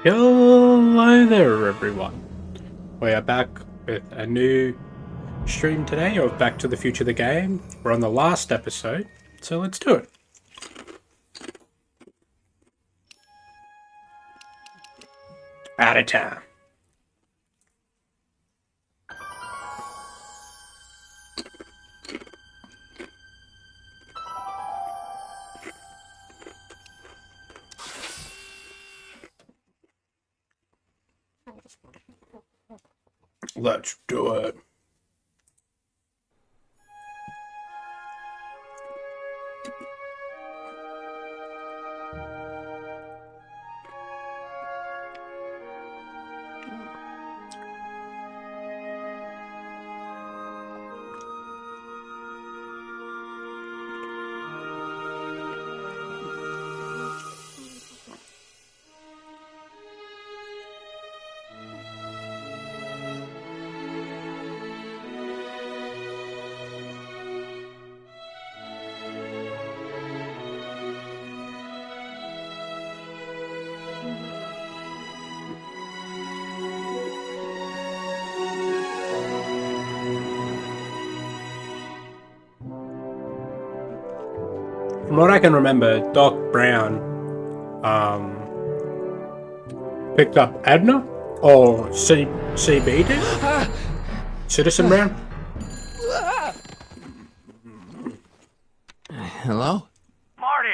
Hello there, everyone. We are back with a new stream today of Back to the Future the game. We're on the last episode, so let's do it. Out of town. Let's do it. From what I can remember, Doc Brown picked up Edna, or CB did? Citizen Brown? Hello? Marty,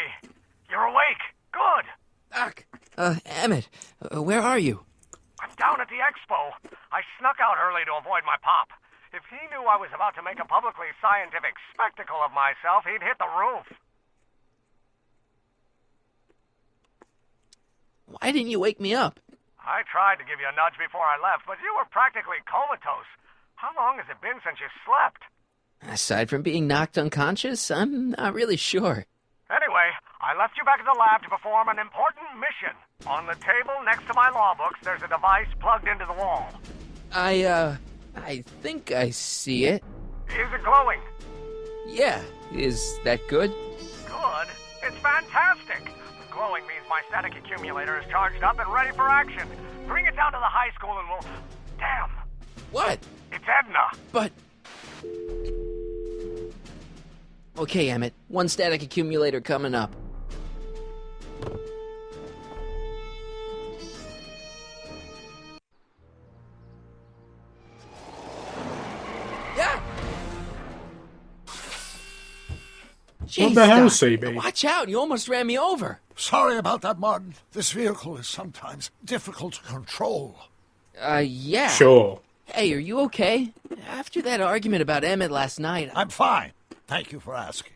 you're awake. Good. Doc. Emmett, where are you? I'm down at the expo. I snuck out early to avoid my pop. If he knew I was about to make a publicly scientific spectacle of myself, he'd hit the roof. Why didn't you wake me up? I tried to give you a nudge before I left, but you were practically comatose. How long has it been since you slept? Aside from being knocked unconscious, I'm not really sure. Anyway, I left you back at the lab to perform an important mission. On the table next to my law books, there's a device plugged into the wall. I think I see it. Is it glowing? Yeah, is that good? Good? It's fantastic. Glowing means my static accumulator is charged up and ready for action. Bring it down to the high school and we'll... Damn! What? It's Edna! But... Okay, Emmett. One static accumulator coming up. Yeah! Jeez, What the hell, Doc. CB? Watch out, you almost ran me over. Sorry about that, Martin. This vehicle is sometimes difficult to control. Yeah. Sure. Hey, are you okay? After that argument about Emmett last night, I'm fine. Thank you for asking.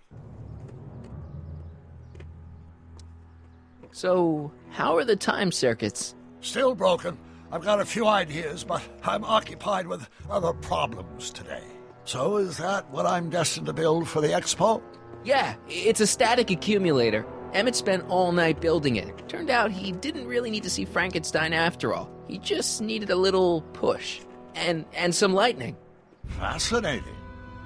So, how are the time circuits? Still broken. I've got a few ideas, but I'm occupied with other problems today. So is that what I'm destined to build for the expo? Yeah, it's a static accumulator. Emmett spent all night building it. Turned out he didn't really need to see Frankenstein after all. He just needed a little push. And some lightning. Fascinating.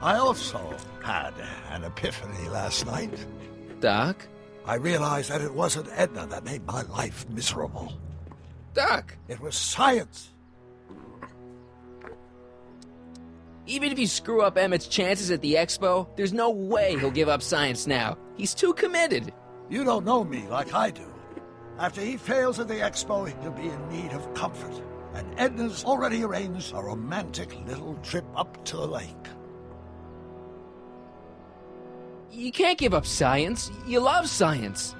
I also had an epiphany last night. Doc? I realized that it wasn't Edna that made my life miserable. Doc! It was science. Even if you screw up Emmett's chances at the expo, there's no way he'll give up science now. He's too committed. You don't know me like I do. After he fails at the expo, he'll be in need of comfort. And Edna's already arranged a romantic little trip up to the lake. You can't give up science. You love science.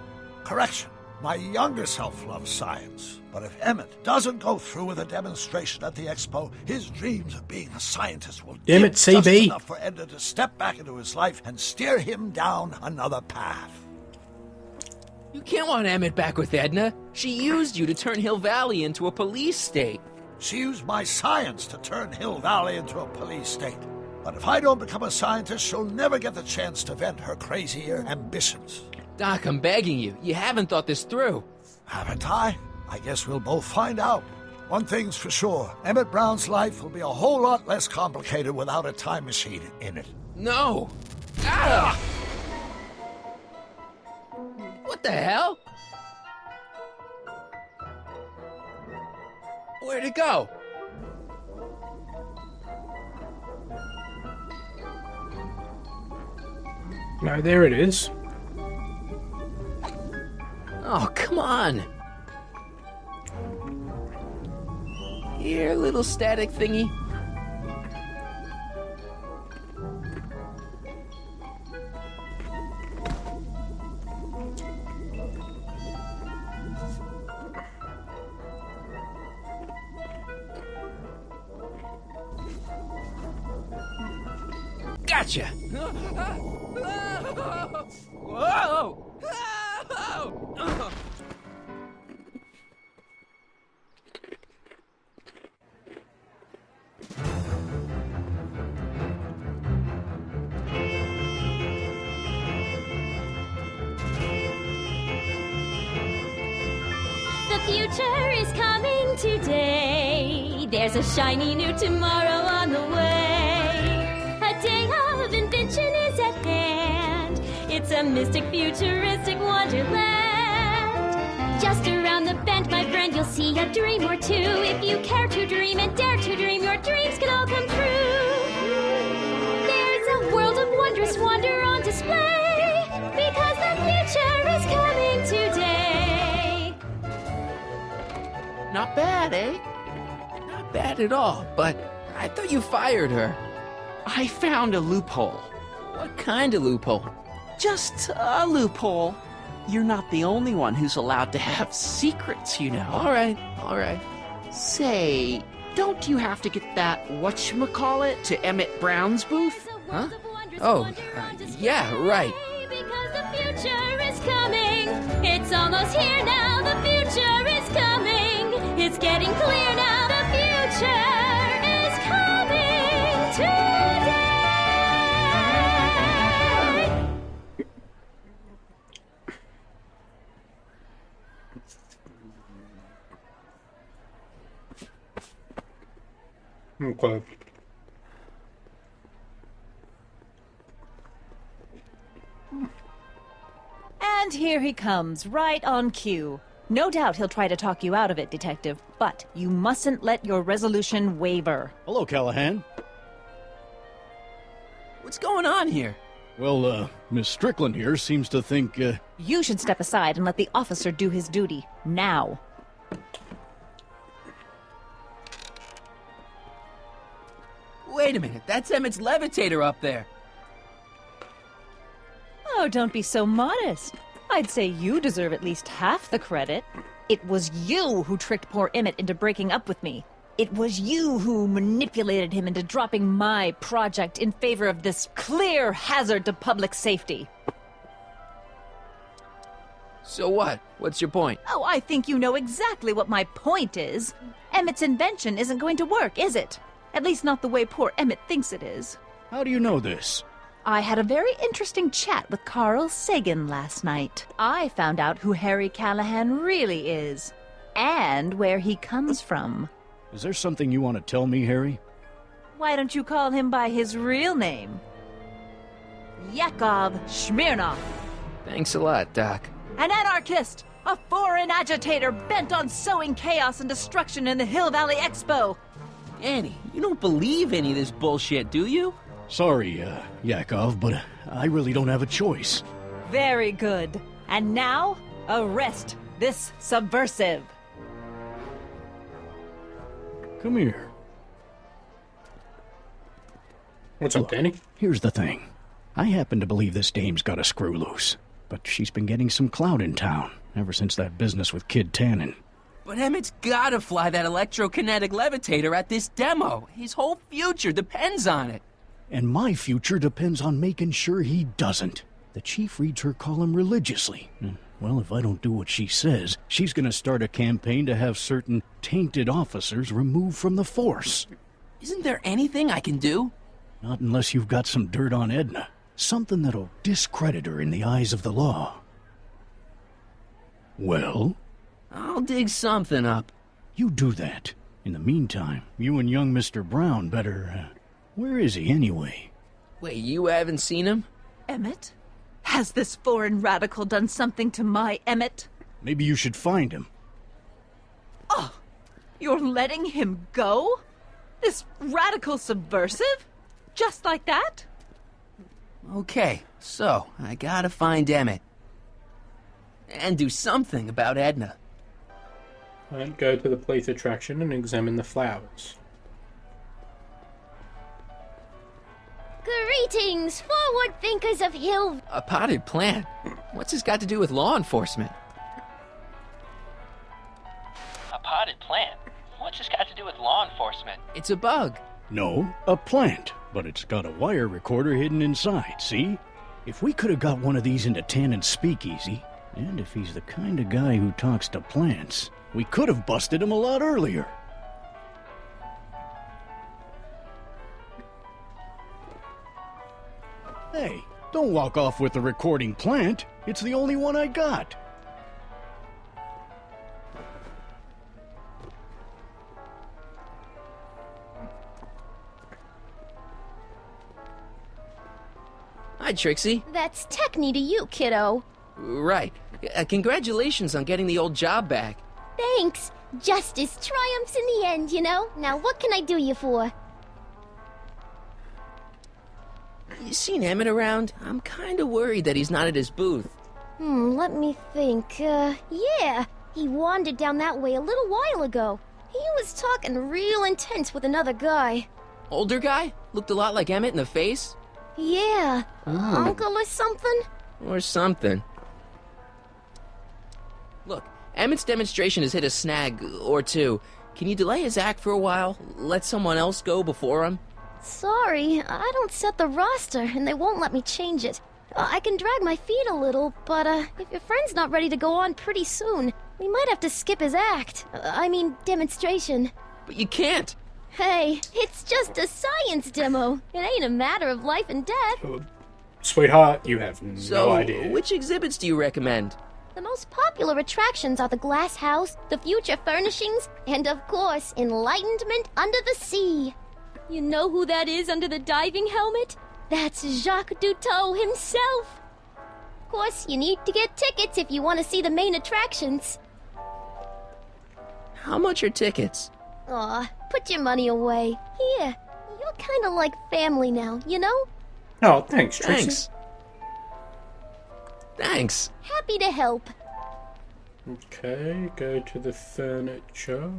Correction. My younger self loves science. But if Emmett doesn't go through with a demonstration at the expo, his dreams of being a scientist will Damn dim it, just CB. enough for Edna to step back into his life and steer him down another path. You can't want Emmett back with Edna. She used you to turn Hill Valley into a police state. She used my science to turn Hill Valley into a police state. But if I don't become a scientist, she'll never get the chance to vent her crazier ambitions. Doc, I'm begging you. You haven't thought this through. Haven't I? I guess we'll both find out. One thing's for sure. Emmett Brown's life will be a whole lot less complicated without a time machine in it. No. Ah! What the hell? Where'd it go? No, there it is. Oh, come on. Here, little static thingy. Gotcha! Whoa! The future is coming today. There's a shiny new tomorrow on the way. A day of invention is at hand. It's a mystic, futuristic wonderland. Just around the bend, my friend, you'll see a dream or two. If you care to dream and dare to dream, your dreams can all come true. There's a world of wondrous wonder on display, because the future is coming today. Not bad, eh? Not bad at all, but I thought you fired her. I found a loophole. What kind of loophole? Just a loophole. You're not the only one who's allowed to have secrets, you know. All right. Say, don't you have to get that whatchamacallit to Emmett Brown's booth? Huh? Oh, yeah, right. Because the future is coming. It's almost here now. The future is coming. It's getting clear now. The future is coming today. Okay. And here he comes, right on cue. No doubt he'll try to talk you out of it, Detective, but you mustn't let your resolution waver. Hello, Callahan. What's going on here? Well, Miss Strickland here seems to think, You should step aside and let the officer do his duty, now. Wait a minute, that's Emmett's levitator up there. Oh, don't be so modest. I'd say you deserve at least half the credit. It was you who tricked poor Emmett into breaking up with me. It was you who manipulated him into dropping my project in favor of this clear hazard to public safety. So what? What's your point? Oh, I think you know exactly what my point is. Emmett's invention isn't going to work, is it? At least not the way poor Emmett thinks it is. how do you know this? I had a very interesting chat with Carl Sagan last night. I found out who Harry Callahan really is, and where he comes from. Is there something you want to tell me, Harry? Why don't you call him by his real name? Yakov Smirnov. Thanks a lot, Doc. An anarchist! A foreign agitator bent on sowing chaos and destruction in the Hill Valley Expo! Annie, you don't believe any of this bullshit, do you? Sorry, Yakov, but I really don't have a choice. Very good. And now, arrest this subversive. Come here. What's up, Danny? Here's the thing. I happen to believe this dame's got a screw loose, but she's been getting some clout in town ever since that business with Kid Tannen. But Emmett's gotta fly that electrokinetic levitator at this demo. His whole future depends on it. And my future depends on making sure he doesn't. The chief reads her column religiously. Well, if I don't do what she says, she's gonna start a campaign to have certain tainted officers removed from the force. Isn't there anything I can do? Not unless you've got some dirt on Edna. Something that'll discredit her in the eyes of the law. Well? I'll dig something up. You do that. In the meantime, you and young Mr. Brown better... where is he, anyway? Wait, you haven't seen him? Emmett? Has this foreign radical done something to my Emmett? Maybe you should find him. You're letting him go? This radical subversive? Just like that? Okay, so I gotta find Emmett. And do something about Edna. And go to the police attraction and examine the flowers. Greetings, forward thinkers of Hill. A potted plant? What's this got to do with law enforcement? A potted plant? What's this got to do with law enforcement? It's a bug. No, a plant, but it's got a wire recorder hidden inside, see? If we could have got one of these into Tannen's speakeasy, and if he's the kind of guy who talks to plants, we could have busted him a lot earlier. Hey, don't walk off with the recording plant. It's the only one I got. Hi, Trixie. That's Techni to you, kiddo. Right. Congratulations on getting the old job back. Thanks. Justice triumphs in the end, you know? Now what can I do you for? You seen Emmett around? I'm kinda worried that he's not at his booth. Let me think. Yeah. He wandered down that way a little while ago. He was talking real intense with another guy. Older guy? Looked a lot like Emmett in the face? Yeah. Uncle or something? Or something. Look, Emmett's demonstration has hit a snag or two. Can you delay his act for a while? Let someone else go before him? Sorry, I don't set the roster, and they won't let me change it. I can drag my feet a little, but if your friend's not ready to go on pretty soon, we might have to skip his act. I mean, demonstration. But you can't! Hey, it's just a science demo. It ain't a matter of life and death. Sweetheart, you have no So, idea. which exhibits do you recommend? The most popular attractions are the Glass House, the Future Furnishings, and of course, Enlightenment Under the Sea. You know who that is under the diving helmet? That's Jacques Duteau himself. Of course, you need to get tickets if you want to see the main attractions. How much are tickets? Aw, put your money away. Here, you're kind of like family now, you know? Oh, thanks, Trixie. Thanks. Thanks. Happy to help. Okay, go to the furniture.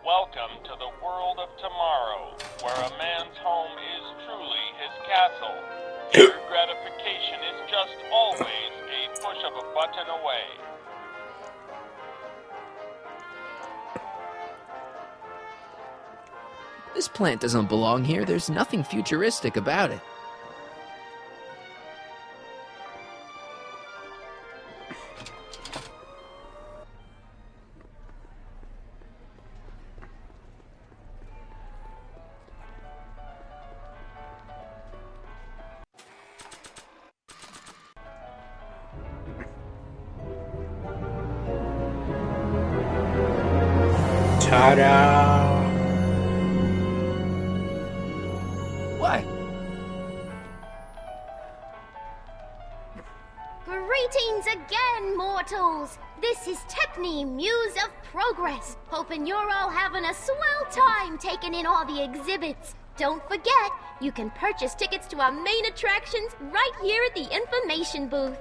Welcome to the world of tomorrow, where a man's home is truly his castle. Here, gratification is just always a push of a button away. This plant doesn't belong here. There's nothing futuristic about it. Ta-da! What? Greetings again, mortals! This is Techni, Muse of Progress. Hoping you're all having a swell time taking in all the exhibits. Don't forget, you can purchase tickets to our main attractions right here at the information booth.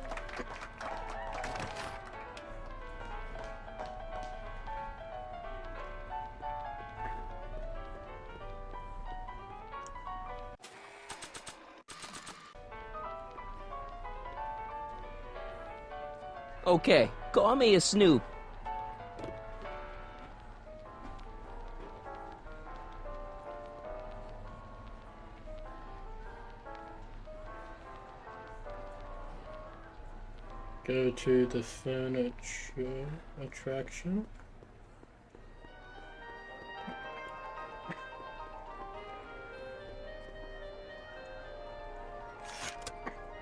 Okay, call me a snoop. Go to the furniture attraction.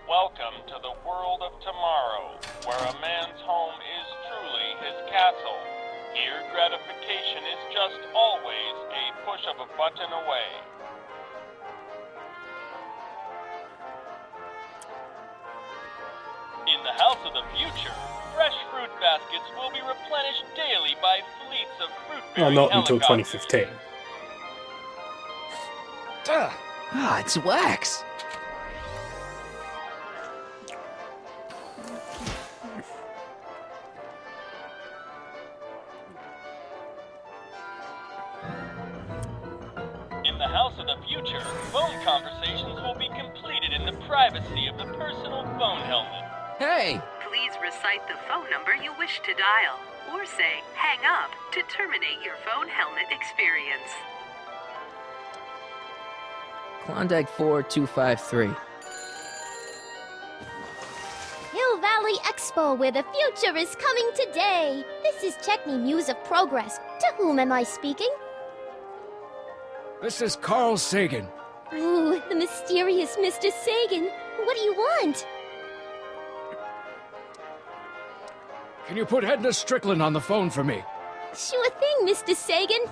Welcome to the world of tomorrow, where a man's home is truly his castle. Here, gratification is just always a push of a button away. House of the Future, fresh fruit baskets will be replenished daily by fleets of fruit-bearing Well, not until helicopters. 2015. Ah, it's wax. In the House of the Future, phone conversations will be completed in the privacy of the personal phone helmet. Hey, Please recite the phone number you wish to dial, or say hang up to terminate your phone helmet experience. Klondike 4253. Hill Valley Expo, where the future is coming today. This is Checkney Muse of Progress. To whom am I speaking? This is Carl Sagan. Ooh, the mysterious Mr. Sagan. What do you want? Can you put Edna Strickland on the phone for me? Sure thing, Mr. Sagan.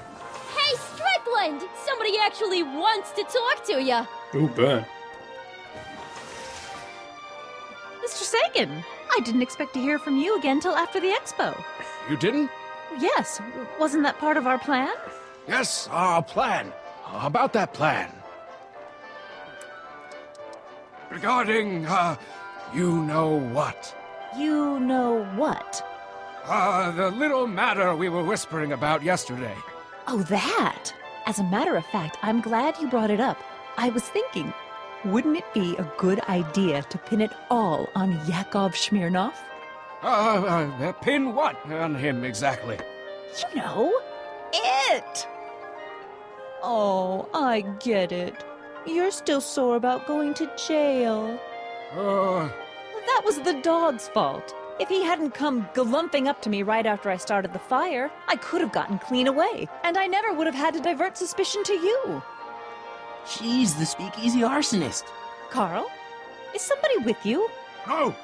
Hey, Strickland! Somebody actually wants to talk to ya. Ooh, burn. Mr. Sagan, I didn't expect to hear from you again till after the expo. You didn't? Yes, wasn't that part of our plan? Yes, our plan. About that plan. Regarding, you know what? You know what? The little matter we were whispering about yesterday. Oh, that! As a matter of fact, I'm glad you brought it up. I was thinking, wouldn't it be a good idea to pin it all on Yakov Smirnov? Pin what on him exactly? You know, it! Oh, I get it. You're still sore about going to jail. That was the dog's fault. If he hadn't come glumping up to me right after I started the fire, I could have gotten clean away, and I never would have had to divert suspicion to you. She's the speakeasy arsonist. Carl, is somebody with you? No,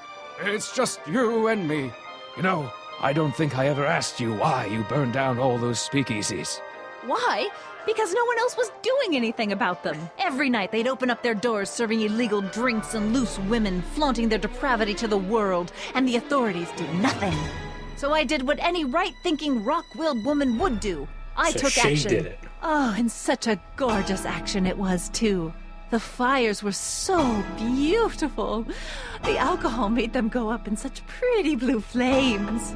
it's just you and me. You know, I don't think I ever asked you why you burned down all those speakeasies. Why? Because no one else was doing anything about them. Every night they'd open up their doors serving illegal drinks and loose women, flaunting their depravity to the world, and the authorities did nothing. So I did what any right-thinking, rock-willed woman would do. I So took she action. did it. Oh, and such a gorgeous action it was, too. The fires were so beautiful. The alcohol made them go up in such pretty blue flames.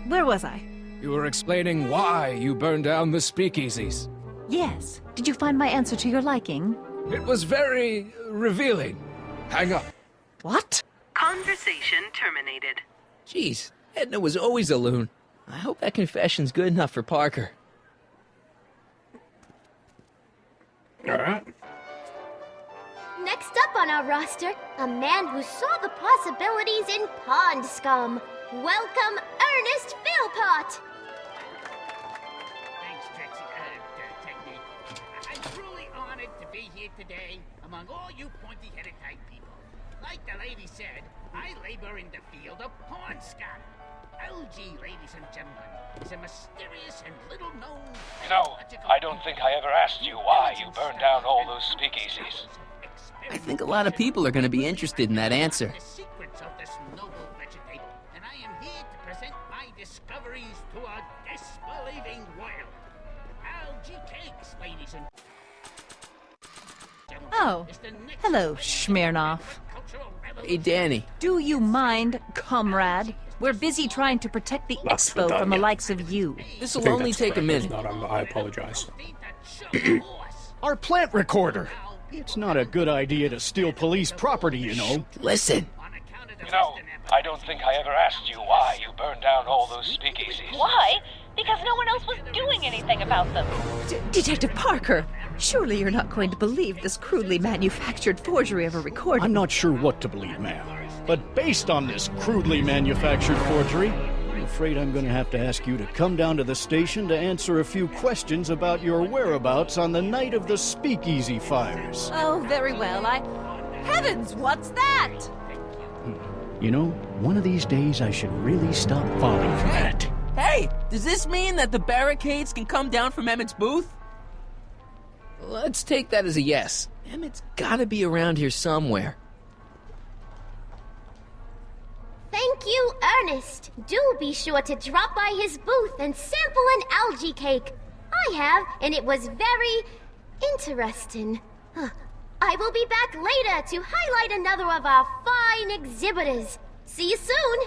Where was I? You were explaining why you burned down the speakeasies. Yes. Did you find my answer to your liking? It was very revealing. Hang up. What? Conversation terminated. Jeez, Edna was always a loon. I hope that confession's good enough for Parker. Alright. Next up on our roster, a man who saw the possibilities in pond scum. Welcome, Ernest Philpott. Thanks, Technique. I'm truly honored to be here today among all you pointy-headed type people. Like the lady said, I labor in the field of pond scum. LG, ladies and gentlemen, is a mysterious and little-known... You know, I don't think I ever asked you why you burned down all those speakeasies. I think a lot of people are going to be interested in that answer. The secrets of this noble vegetation, and I am here to present my discoveries to a disbelieving world. Algae cakes, ladies and gentlemen. Oh, is the next hello, great Smirnov. cultural Hey, Danny. Do you mind, comrade? We're busy trying to protect the Last expo but from the done, likes of you. I This'll think only that's take a correct. If minute. not, I apologize. Our plant recorder. It's not a good idea to steal police property, you know. Listen. You know, I don't think I ever asked you why you burned down all those speakeasies. Why? Because no one else was doing anything about them. Detective Parker, surely you're not going to believe this crudely manufactured forgery of a recording. I'm not sure what to believe, ma'am. But based on this crudely manufactured forgery, I'm afraid I'm going to have to ask you to come down to the station to answer a few questions about your whereabouts on the night of the speakeasy fires. Oh, very well. Heavens, what's that? You know, one of these days I should really stop falling for that. Hey, does this mean that the barricades can come down from Emmett's booth? Let's take that as a yes. Emmett's gotta be around here somewhere. Thank you, Ernest. Do be sure to drop by his booth and sample an algae cake. I have, and it was very interesting. I will be back later to highlight another of our fine exhibitors. See you soon!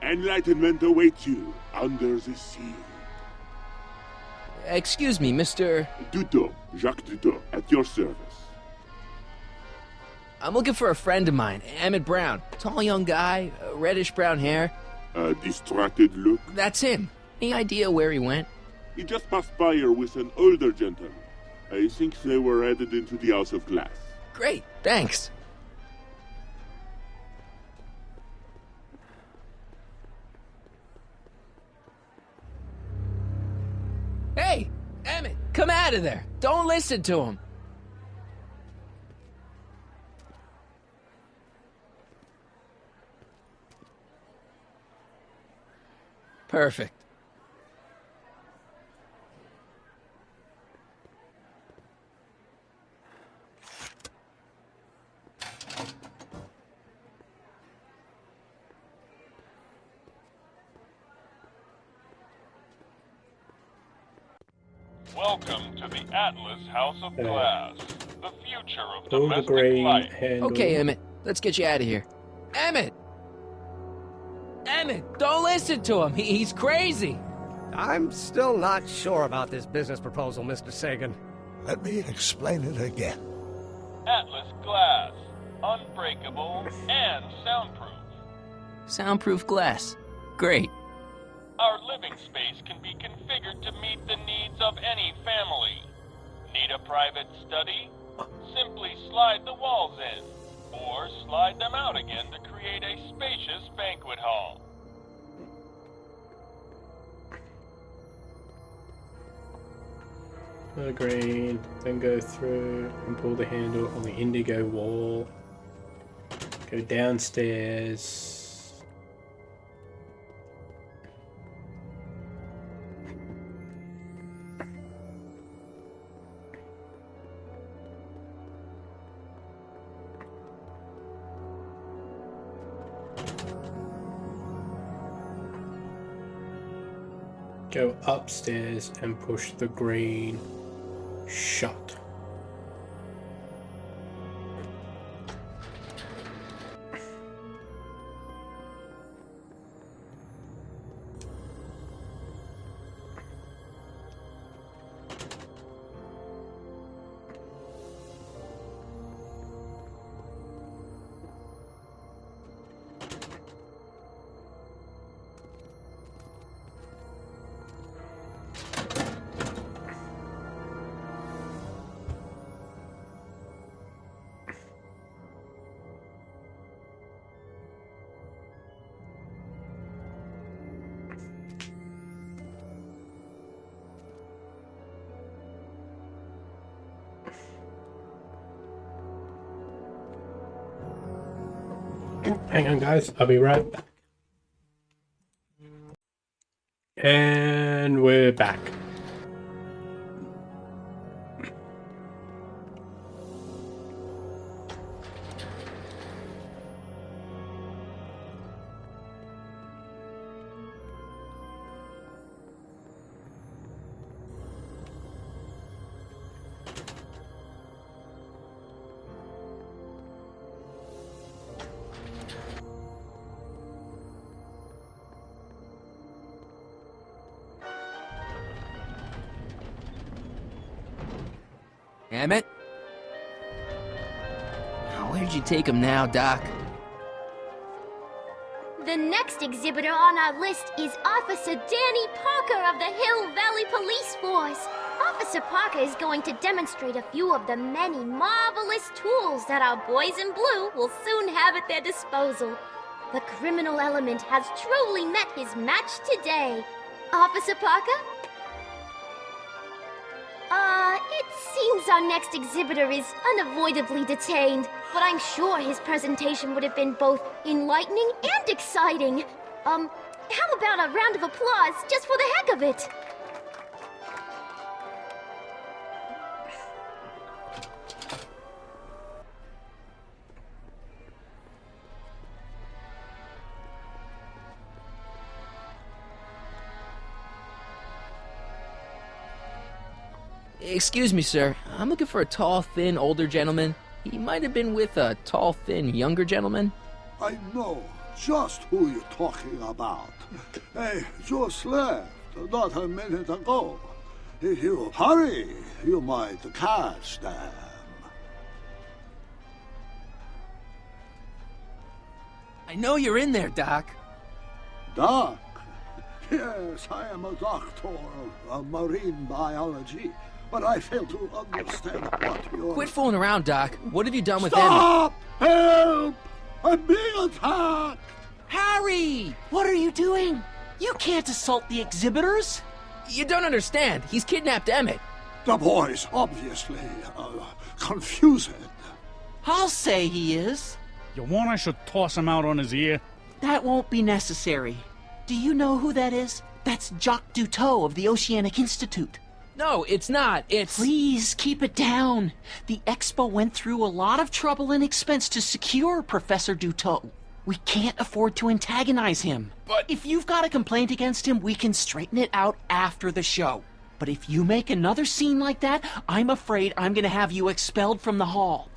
Enlightenment awaits you under the sea. Excuse me, Mr. Duto, Jacques Duto, at your service. I'm looking for a friend of mine, Emmett Brown. Tall young guy, reddish brown hair. A distracted look? That's him. Any idea where he went? He just passed by here with an older gentleman. I think they were headed into the House of Glass. Great, thanks. Hey, Emmett, come out of there. Don't listen to him. Perfect. Welcome to the Atlas House of Glass, the future of Pull the domestic green life. handle. Okay, Emmett, let's get you out of here. Emmett! Emmett, don't listen to him. He's crazy. I'm still not sure about this business proposal, Mr. Sagan. Let me explain it again. Atlas Glass, unbreakable and soundproof. Soundproof glass. Great. Our living space can be configured to meet the needs of any family. Need a private study? Simply slide the walls in, or slide them out again to create a spacious banquet hall. The green, then go through and pull the handle on the indigo wall. Go downstairs. Go upstairs and push the green shut. Hang on, guys. I'll be right back. And we're back. Emmett? Where'd you take him now, Doc? The next exhibitor on our list is Officer Danny Parker of the Hill Valley Police Force. Officer Parker is going to demonstrate a few of the many marvelous tools that our boys in blue will soon have at their disposal. The criminal element has truly met his match today. Officer Parker? It seems our next exhibitor is unavoidably detained, but I'm sure his presentation would have been both enlightening and exciting. How about a round of applause just for the heck of it? Excuse me, sir. I'm looking for a tall, thin, older gentleman. He might have been with a tall, thin, younger gentleman. I know just who you're talking about. Hey, just left not a minute ago. If you hurry, you might catch them. I know you're in there, Doc. Doc? Yes, I am a doctor of marine biology, but I fail to understand what you're... Quit fooling around, Doc. What have you done with Stop! Help! I'm being attacked! Harry! What are you doing? You can't assault the exhibitors! You don't understand. He's kidnapped Emmett. The boy's obviously confused. I'll say he is. You want I should toss him out on his ear? That won't be necessary. Do you know who that is? That's Jacques Duteau of the Oceanic Institute. No, it's not. It's... Please, keep it down. The Expo went through a lot of trouble and expense to secure Professor Duteau. We can't afford to antagonize him. But... If you've got a complaint against him, we can straighten it out after the show. But if you make another scene like that, I'm afraid I'm gonna have you expelled from the hall.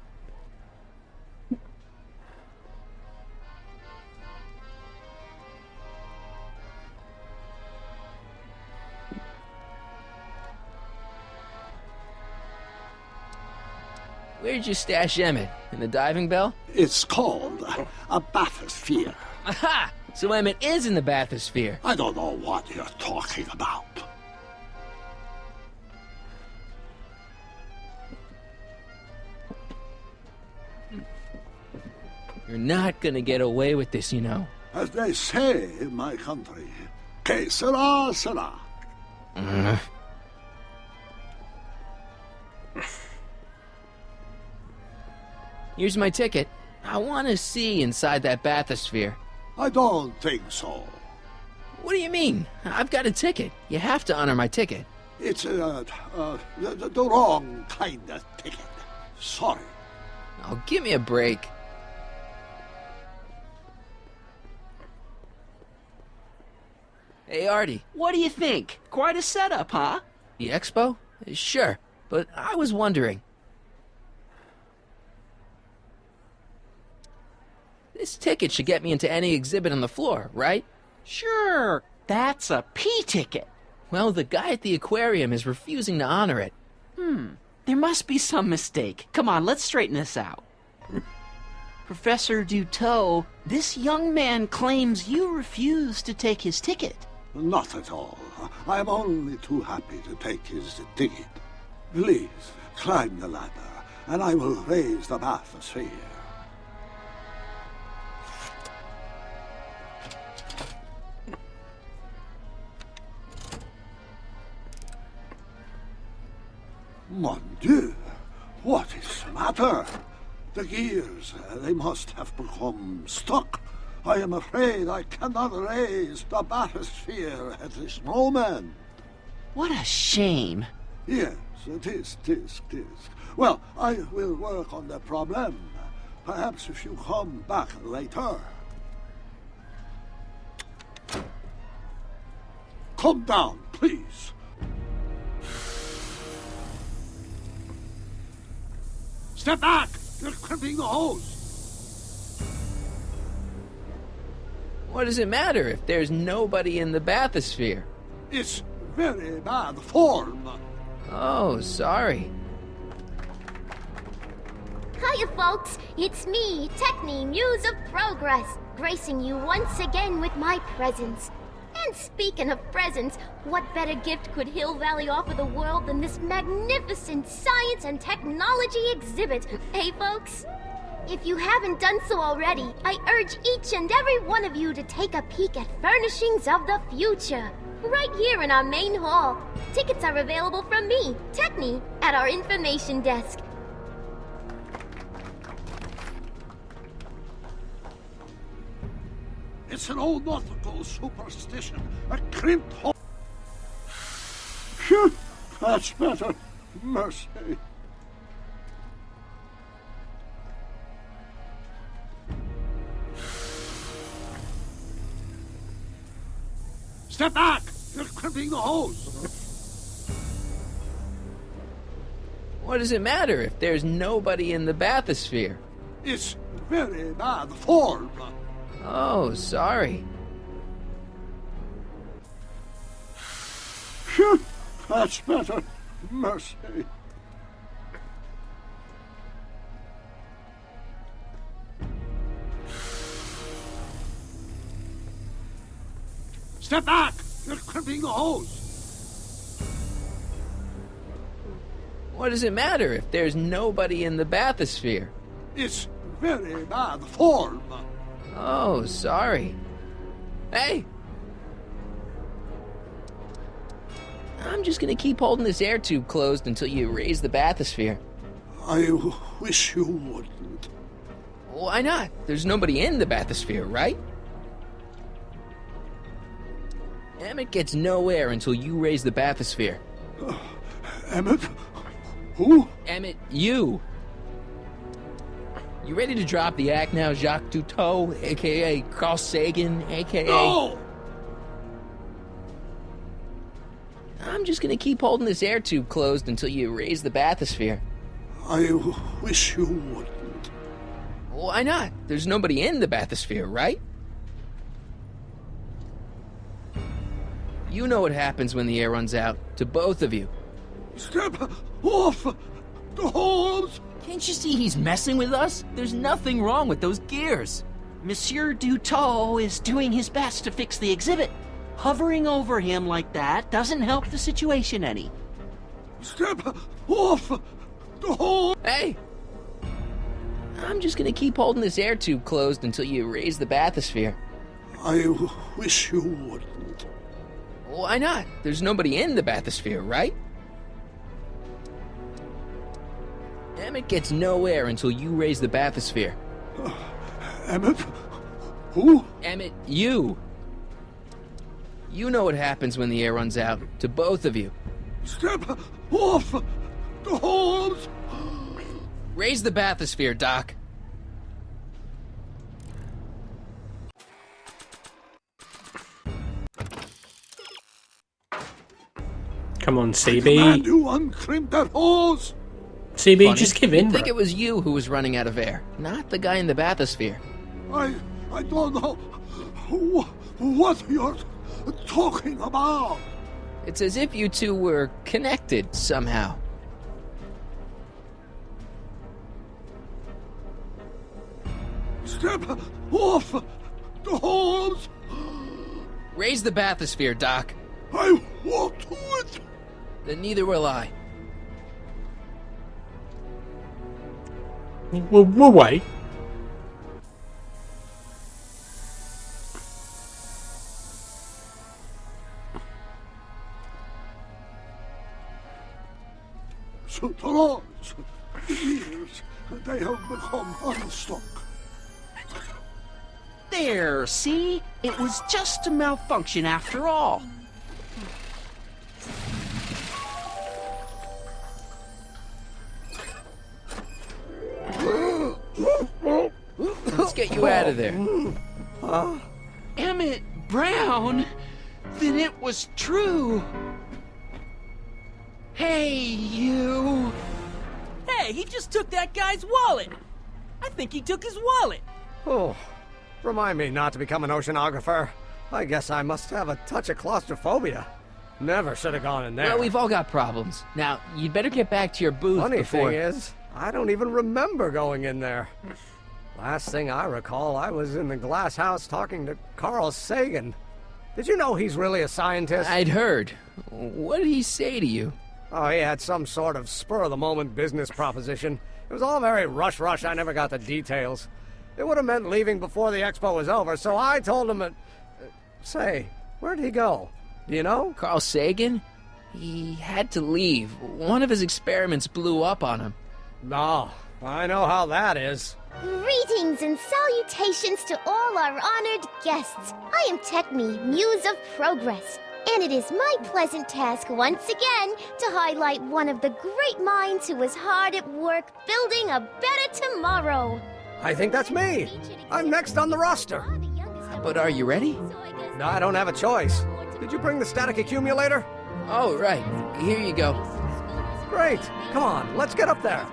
Where'd you stash Emmett? In the diving bell? It's called a bathysphere. Aha! So Emmett is in the bathysphere. I don't know what you're talking about. You're not gonna get away with this, you know. As they say in my country, que sera, sera. Here's my ticket. I want to see inside that bathysphere. I don't think so. What do you mean? I've got a ticket. You have to honor my ticket. It's the wrong kind of ticket. Sorry. Oh, give me a break. Hey, Artie. What do you think? Quite a setup, huh? The expo? Sure, but I was wondering. This ticket should get me into any exhibit on the floor, right? Sure. That's a P ticket. Well, the guy at the aquarium is refusing to honor it. There must be some mistake. Come on, let's straighten this out. Professor Duteau, this young man claims you refused to take his ticket. Not at all. I'm only too happy to take his ticket. Please, climb the ladder, and I will raise the bathysphere. Mon Dieu! What is the matter? The gears, they must have become stuck. I am afraid I cannot raise the bathysphere at this moment. What a shame. Yes, it is. Well, I will work on the problem. Perhaps if you come back later. Come down, please. Step back! You're crimping the hose! What does it matter if there's nobody in the bathysphere? It's very bad form. Oh, sorry. Hiya, folks. It's me, Techni, Muse of Progress, gracing you once again with my presence. And speaking of presents, what better gift could Hill Valley offer the world than this magnificent science and technology exhibit? Hey, folks? If you haven't done so already, I urge each and every one of you to take a peek at Furnishings of the Future, right here in our main hall. Tickets are available from me, Techni, at our information desk. It's an old nautical superstition. A crimped hole. Phew, that's better. Mercy. Step back! You're crimping the hose. What does it matter if there's nobody in the bathysphere? It's very bad form. Oh, sorry. Phew, that's better. Mercy. Step back! You're crimping the hose. What does it matter if there's nobody in the bathysphere? It's very bad form. Oh, sorry. Hey! I'm just gonna keep holding this air tube closed until you raise the bathysphere. I wish you wouldn't. Why not? There's nobody in the bathysphere, right? Emmett gets no air until you raise the bathysphere. Emmett? Who? Emmett, you! You ready to drop the act now, Jacques Cousteau, a.k.a. Carl Sagan, a.k.a. No! I'm just gonna keep holding this air tube closed until you raise the bathysphere. I wish you wouldn't. Why not? There's nobody in the bathysphere, right? You know what happens when the air runs out, to both of you. Step off the hose! Can't you see he's messing with us? There's nothing wrong with those gears. Monsieur Dutot is doing his best to fix the exhibit. Hovering over him like that doesn't help the situation any. Step off the hose! Hey! I'm just gonna keep holding this air tube closed until you raise the bathysphere. I wish you wouldn't. Why not? There's nobody in the bathysphere, right? Emmett gets no air until you raise the bathysphere. Emmett? Who? Emmett, you! You know what happens when the air runs out, to both of you. Step off the hose! Raise the bathysphere, Doc. Come on, Man, CB. you uncrimp that hose! CB, Funny. just give in, You'd think bro. it was you who was running out of air, not the guy in the bathysphere. I don't know what you're talking about. It's as if you two were connected somehow. Step off the hose! Raise the bathysphere, Doc. I won't do it! Then neither will I. We'll wait. So the lords, the years, they have become unstuck. There, see? It was just a malfunction after all. Let's get you out of there. Emmett Brown? Then it was true. Hey, you. Hey, he just took that guy's wallet. I think he took his wallet. Oh, remind me not to become an oceanographer. I guess I must have a touch of claustrophobia. Never should have gone in there. Well, we've all got problems. Now, you'd better get back to your booth Funny before... thing is, I don't even remember going in there. Last thing I recall, I was in the glass house talking to Carl Sagan. Did you know he's really a scientist? I'd heard. What did he say to you? Oh, he had some sort of spur-of-the-moment business proposition. It was all very rush. I never got the details. It would have meant leaving before the expo was over, so I told him that... say, where'd he go? Do you know? Carl Sagan? He had to leave. One of his experiments blew up on him. Oh, I know how that is. Greetings and salutations to all our honored guests. I am Techme, Muse of Progress, and it is my pleasant task once again to highlight one of the great minds who was hard at work building a better tomorrow. I think that's me. I'm next on the roster. But are you ready? No, I don't have a choice. Did you bring the static accumulator? Oh, right. Here you go. Great. Come on, let's get up there.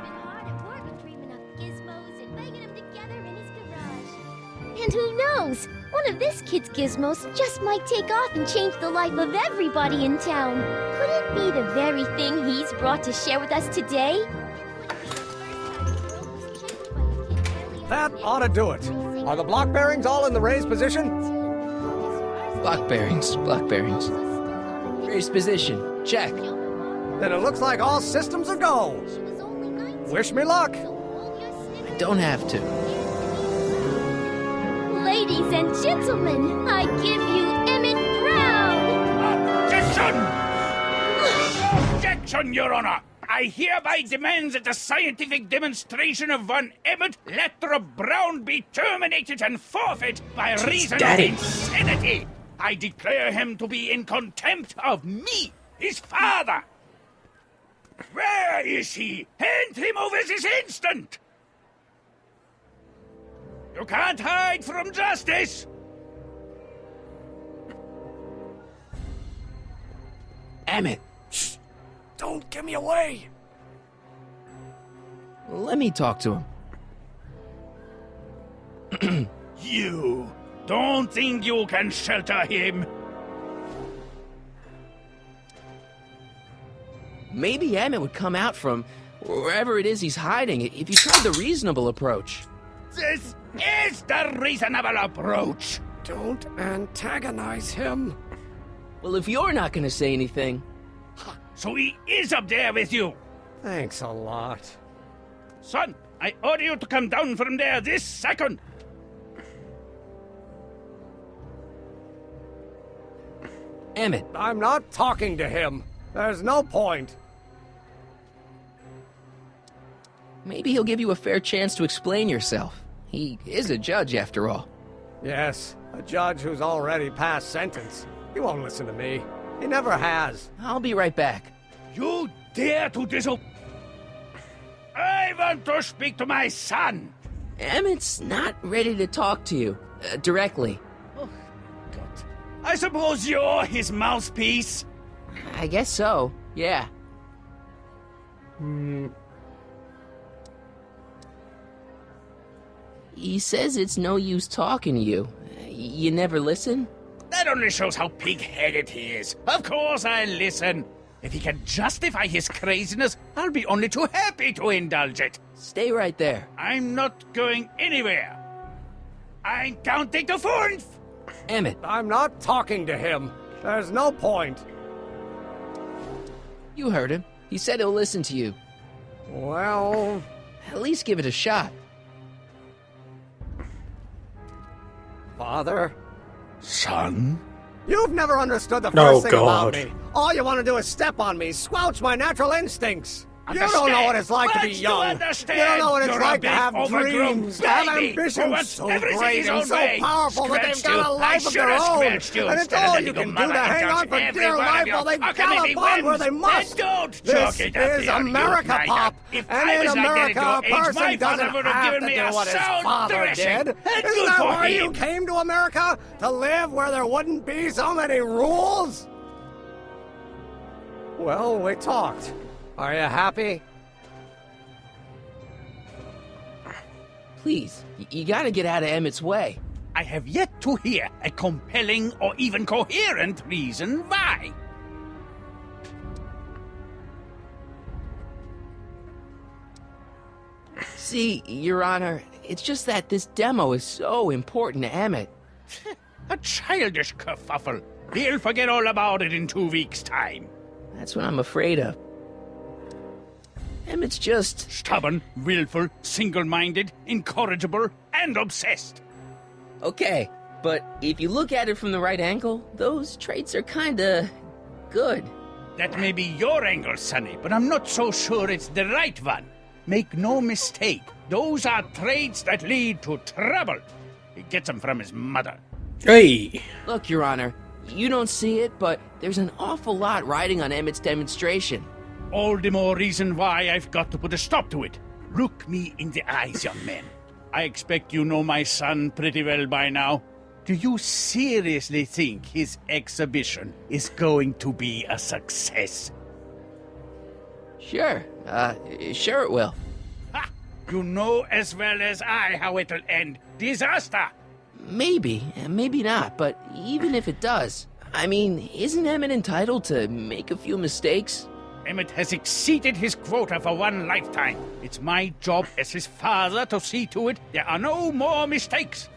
And who knows? One of this kid's gizmos just might take off and change the life of everybody in town. Could it be the very thing he's brought to share with us today? That ought to do it. Are the block bearings all in the raised position? Block bearings. Raised position. Check. Then it looks like all systems are go. Wish me luck. I don't have to. Ladies and gentlemen, I give you Emmett Brown! Objection! Objection, Your Honor! I hereby demand that the scientific demonstration of one Emmett Letter Brown be terminated and forfeit by reason of insanity! I declare him to be in contempt of me, his father! Where is he? Hand him over this instant! You can't hide from justice! Emmett! Shh! Don't give me away! Let me talk to him. You don't think you can shelter him? Maybe Emmett would come out from wherever it is he's hiding if you tried the reasonable approach. This is the reasonable approach! Don't antagonize him. Well, if you're not gonna say anything... So he is up there with you! Thanks a lot. Son, I order you to come down from there this second! Emmett. I'm not talking to him. There's no point. Maybe he'll give you a fair chance to explain yourself. He is a judge, after all. Yes, a judge who's already passed sentence. He won't listen to me. He never has. I'll be right back. You dare to disobey? I want to speak to my son! Emmett's not ready to talk to you, directly. Oh, God. I suppose you're his mouthpiece? I guess so, yeah. He says it's no use talking to you. You never listen? That only shows how pig-headed he is. Of course I'll listen. If he can justify his craziness, I'll be only too happy to indulge it. Stay right there. I'm not going anywhere. I'm counting to 4. Emmett. I'm not talking to him. There's no point. You heard him. He said he'll listen to you. Well... At least give it a shot. Father? Son? You've never understood the first thing God. about me. All you want to do is step on me, squelch my natural instincts. You don't know what it's like to be young. You don't know what it's like to have dreams, to have ambitions so great and so powerful that they've got a life of their own. And it's all you can do to hang on for dear life while they gallop on where they must. This is America, Pop. And in America, a person doesn't have to do what his father did. Isn't that why you came to America? To live where there wouldn't be so many rules? Well, we talked. Are you happy? Please, you gotta get out of Emmett's way. I have yet to hear a compelling or even coherent reason why. See, Your Honor, it's just that this demo is so important to Emmett. A childish kerfuffle. He'll forget all about it in 2 weeks' time. That's what I'm afraid of. Emmett's just... Stubborn, willful, single-minded, incorrigible, and obsessed. Okay, but if you look at it from the right angle, those traits are kinda... good. That may be your angle, Sonny, but I'm not so sure it's the right one. Make no mistake, those are traits that lead to trouble. He gets them from his mother. Hey! Look, Your Honor, you don't see it, but there's an awful lot riding on Emmett's demonstration. All the more reason why I've got to put a stop to it. Look me in the eyes, young man. I expect you know my son pretty well by now. Do you seriously think his exhibition is going to be a success? Sure it will. Ha! You know as well as I how it'll end. Disaster! Maybe, maybe not, but even if it does, I mean, isn't Emmett entitled to make a few mistakes? Emmett has exceeded his quota for one lifetime. It's my job as his father to see to it there are no more mistakes.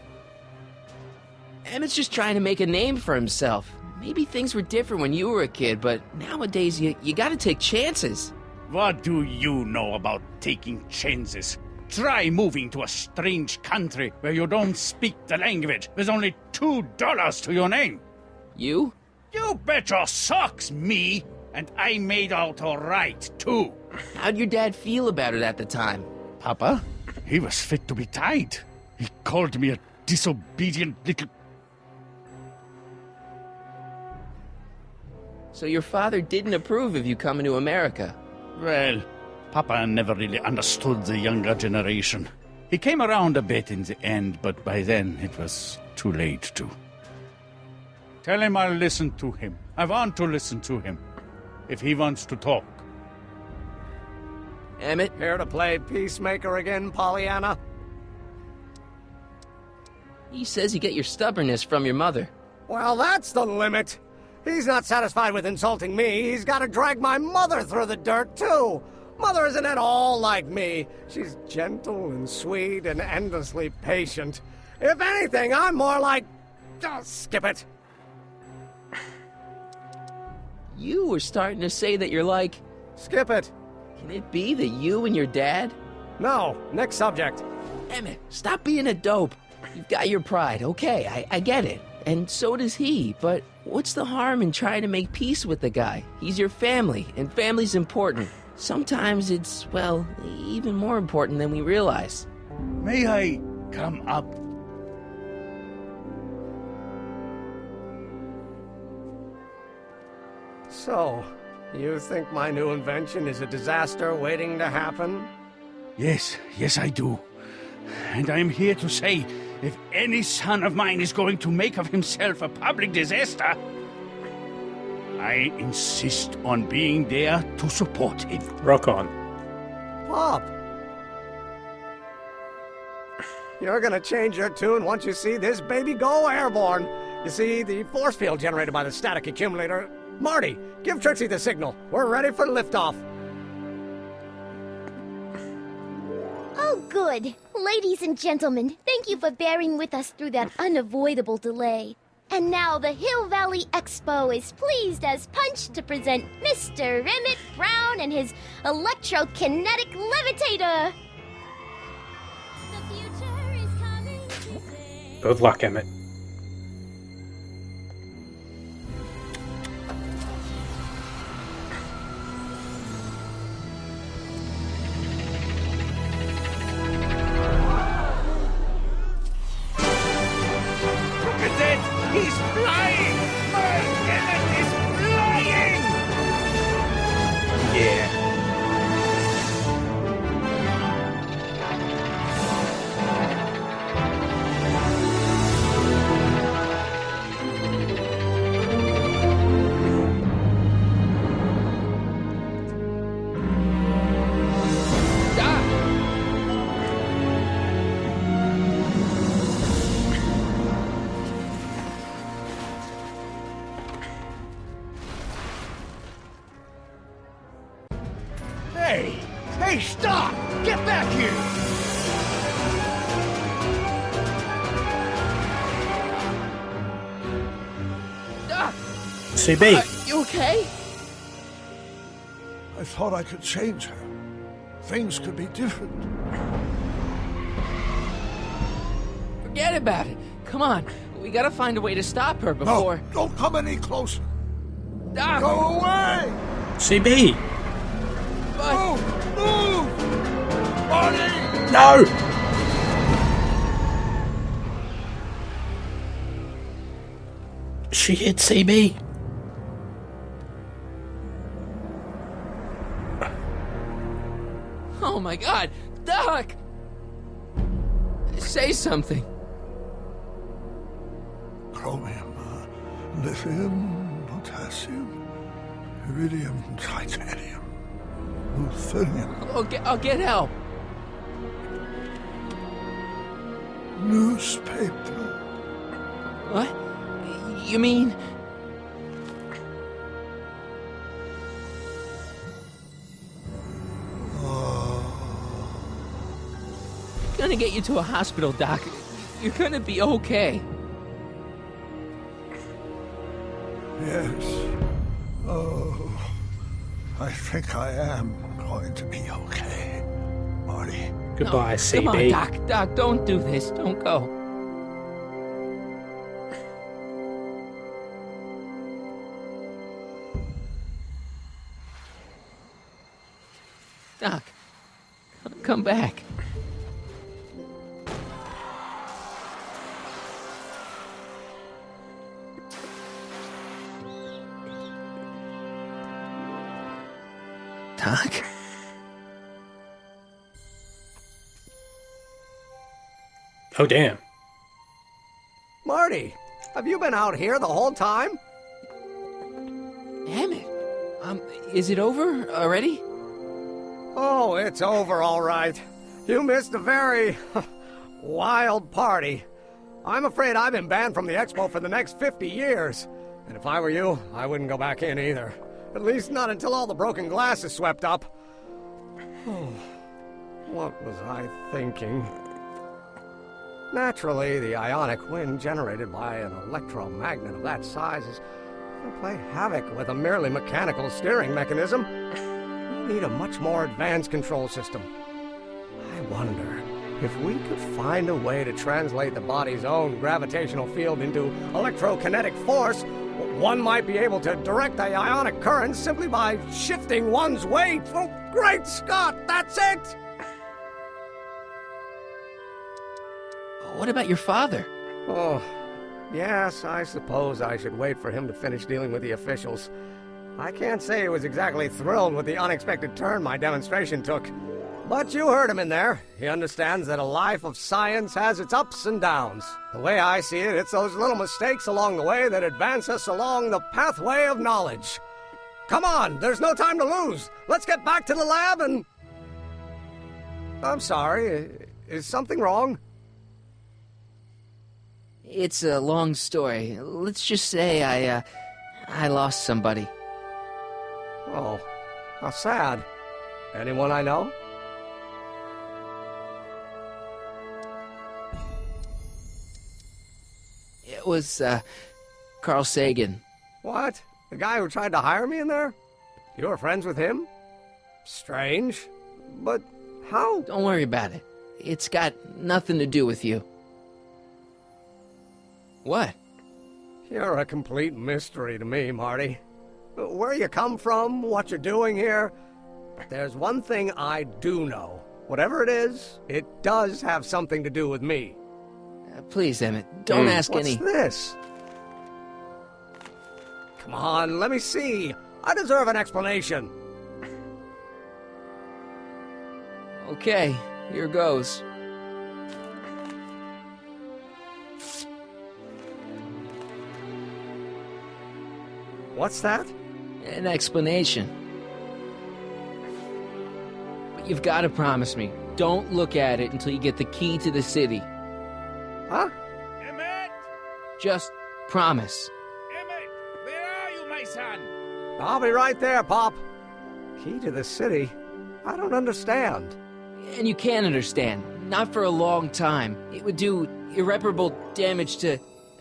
Emmett's just trying to make a name for himself. Maybe things were different when you were a kid, but nowadays you gotta take chances. What do you know about taking chances? Try moving to a strange country where you don't speak the language with only $2 to your name. You? You bet your socks, me! And I made out all right, too. How'd your dad feel about it at the time? Papa? He was fit to be tied. He called me a disobedient little... So your father didn't approve of you coming to America? Well, Papa never really understood the younger generation. He came around a bit in the end, but by then it was too late to. Tell him I'll listen to him. I want to listen to him. If he wants to talk. Emmett? Here to play peacemaker again, Pollyanna? He says you get your stubbornness from your mother. Well, that's the limit. He's not satisfied with insulting me. He's got to drag my mother through the dirt, too. Mother isn't at all like me. She's gentle and sweet and endlessly patient. If anything, I'm more like... Oh, skip it. You were starting to say that you're like... Skip it. Can it be that you and your dad? No. Next subject. Emmett, stop being a dope. You've got your pride, okay, I get it. And so does he, but what's the harm in trying to make peace with the guy? He's your family, and family's important. Sometimes it's, well, even more important than we realize. May I come up? So, you think my new invention is a disaster waiting to happen? Yes, I do. And I'm here to say, if any son of mine is going to make of himself a public disaster, I insist on being there to support him. Rock on. Pop! You're gonna change your tune once you see this baby go airborne. You see, the force field generated by the static accumulator... Marty, give Trixie the signal. We're ready for liftoff. Oh, good. Ladies and gentlemen, thank you for bearing with us through that unavoidable delay. And now the Hill Valley Expo is pleased as punch to present Mr. Emmett Brown and his electrokinetic levitator. The future is coming today. Good luck, Emmett. He's flying! My Emmett is flying! Yeah. Hey, stop! Get back here! CB. You okay? I thought I could change her. Things could be different. Forget about it. Come on. We gotta find a way to stop her before... No, don't come any closer. Doc! Go away! CB. But... Move! No! She hit CB. Oh my God, Doc! Say something. Chromium, lithium, potassium, iridium, titanium, ruthenium, I'll get help. newspaper. What? You mean... Gonna get you to a hospital, Doc. You're gonna be okay. Yes. Oh, I think I am going to be okay, Marty. Goodbye, No, CB. Come on, Doc. Doc, don't do this. Don't go. Doc, come back. Doc? Oh, damn. Marty, have you been out here the whole time? Emmett, is it over already? Oh, it's over all right. You missed a very wild party. I'm afraid I've been banned from the expo for the next 50 years. And if I were you, I wouldn't go back in either. At least not until all the broken glass is swept up. Oh, what was I thinking? Naturally, the ionic wind generated by an electromagnet of that size is going to play havoc with a merely mechanical steering mechanism. We need a much more advanced control system. I wonder if we could find a way to translate the body's own gravitational field into electrokinetic force. One might be able to direct the ionic currents simply by shifting one's weight. Oh, great Scott, that's it! What about your father? Oh, yes, I suppose I should wait for him to finish dealing with the officials. I can't say he was exactly thrilled with the unexpected turn my demonstration took. But you heard him in there. He understands that a life of science has its ups and downs. The way I see it, it's those little mistakes along the way that advance us along the pathway of knowledge. Come on, there's no time to lose. Let's get back to the lab and... I'm sorry, is something wrong? It's a long story. Let's just say I lost somebody. Oh, how sad. Anyone I know? It was, Carl Sagan. What? The guy who tried to hire me in there? You were friends with him? Strange. But how? Don't worry about it. It's got nothing to do with you. What? You're a complete mystery to me, Marty. Where you come from, what you're doing here. But there's one thing I do know. Whatever it is, it does have something to do with me. Please, Emmett, don't ask What's any... this? Come on, let me see. I deserve an explanation. Okay, here goes. What's that? An explanation. But you've got to promise me, don't look at it until you get the key to the city. Huh? Emmett! Just promise. Emmett! Where are you, my son? I'll be right there, Pop. Key to the city? I don't understand. And you can understand. Not for a long time. It would do irreparable damage to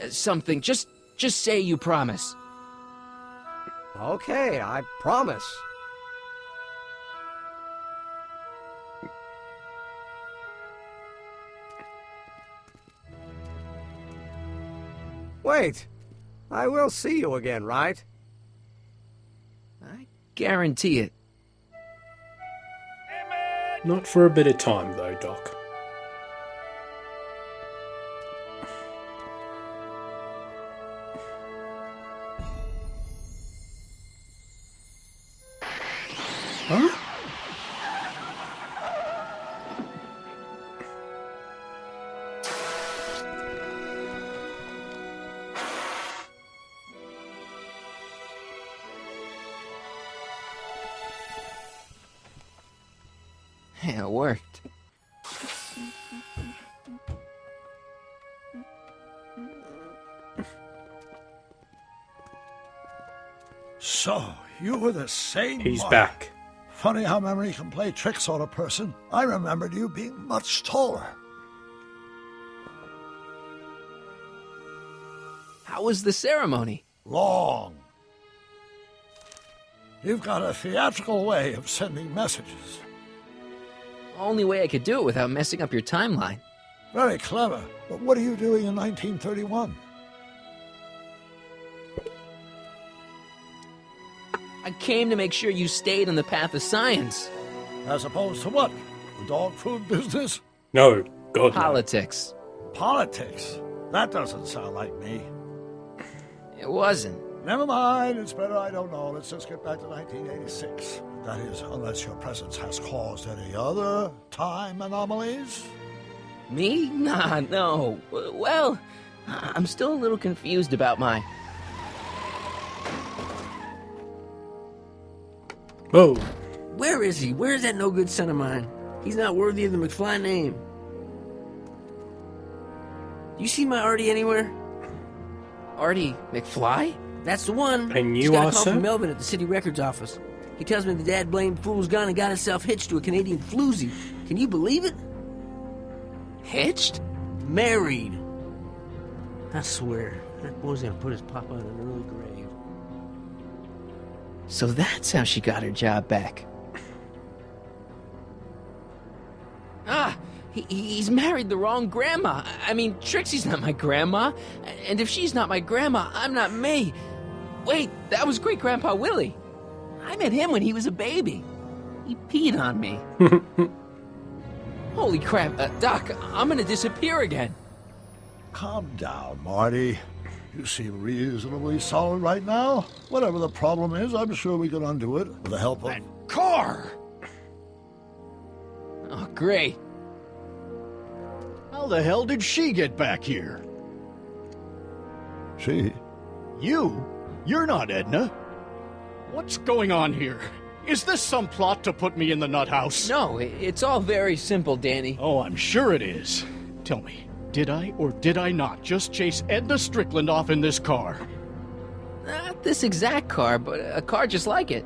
something. Just say you promise. Okay, I promise. Wait, I will see you again, right? I guarantee it. Not for a bit of time, though, Doc. Huh? Yeah, it worked. So, you were the same He's Mark. back. Funny how memory can play tricks on a person. I remembered you being much taller. How was the ceremony? Long. You've got a theatrical way of sending messages. Only way I could do it without messing up your timeline. Very clever. But what are you doing in 1931? I came to make sure you stayed on the path of science. As opposed to what? The dog food business? No, God. Politics. Politics? That doesn't sound like me. It wasn't. Never mind, it's better I don't know. Let's just get back to 1986. That is, unless your presence has caused any other time anomalies. Me? Nah, no. Well, I'm still a little confused about my... Whoa. Where is he? Where's that no-good son of mine? He's not worthy of the McFly name. You see my Artie anywhere? Artie McFly? That's the one. And you Just got a are, call sir? from Melvin at the city records office. He tells me the dad-blamed fool's gone and got himself hitched to a Canadian floozy. Can you believe it? Hitched? Married. I swear, that boy's gonna put his papa in an early grave. So that's how she got her job back. Ah, he's married the wrong grandma. I mean, Trixie's not my grandma. And if she's not my grandma, I'm not me. Wait, that was Great-Grandpa Willie. I met him when he was a baby. He peed on me. Holy crap, Doc, I'm gonna disappear again. Calm down, Marty. You seem reasonably solid right now. Whatever the problem is, I'm sure we can undo it with the help of... Car! Oh, great. How the hell did she get back here? She? You? You're not Edna. What's going on here? Is this some plot to put me in the nut house? No, it's all very simple, Danny. Oh, I'm sure it is. Tell me, did I or did I not just chase Edna Strickland off in this car? Not this exact car, but a car just like it.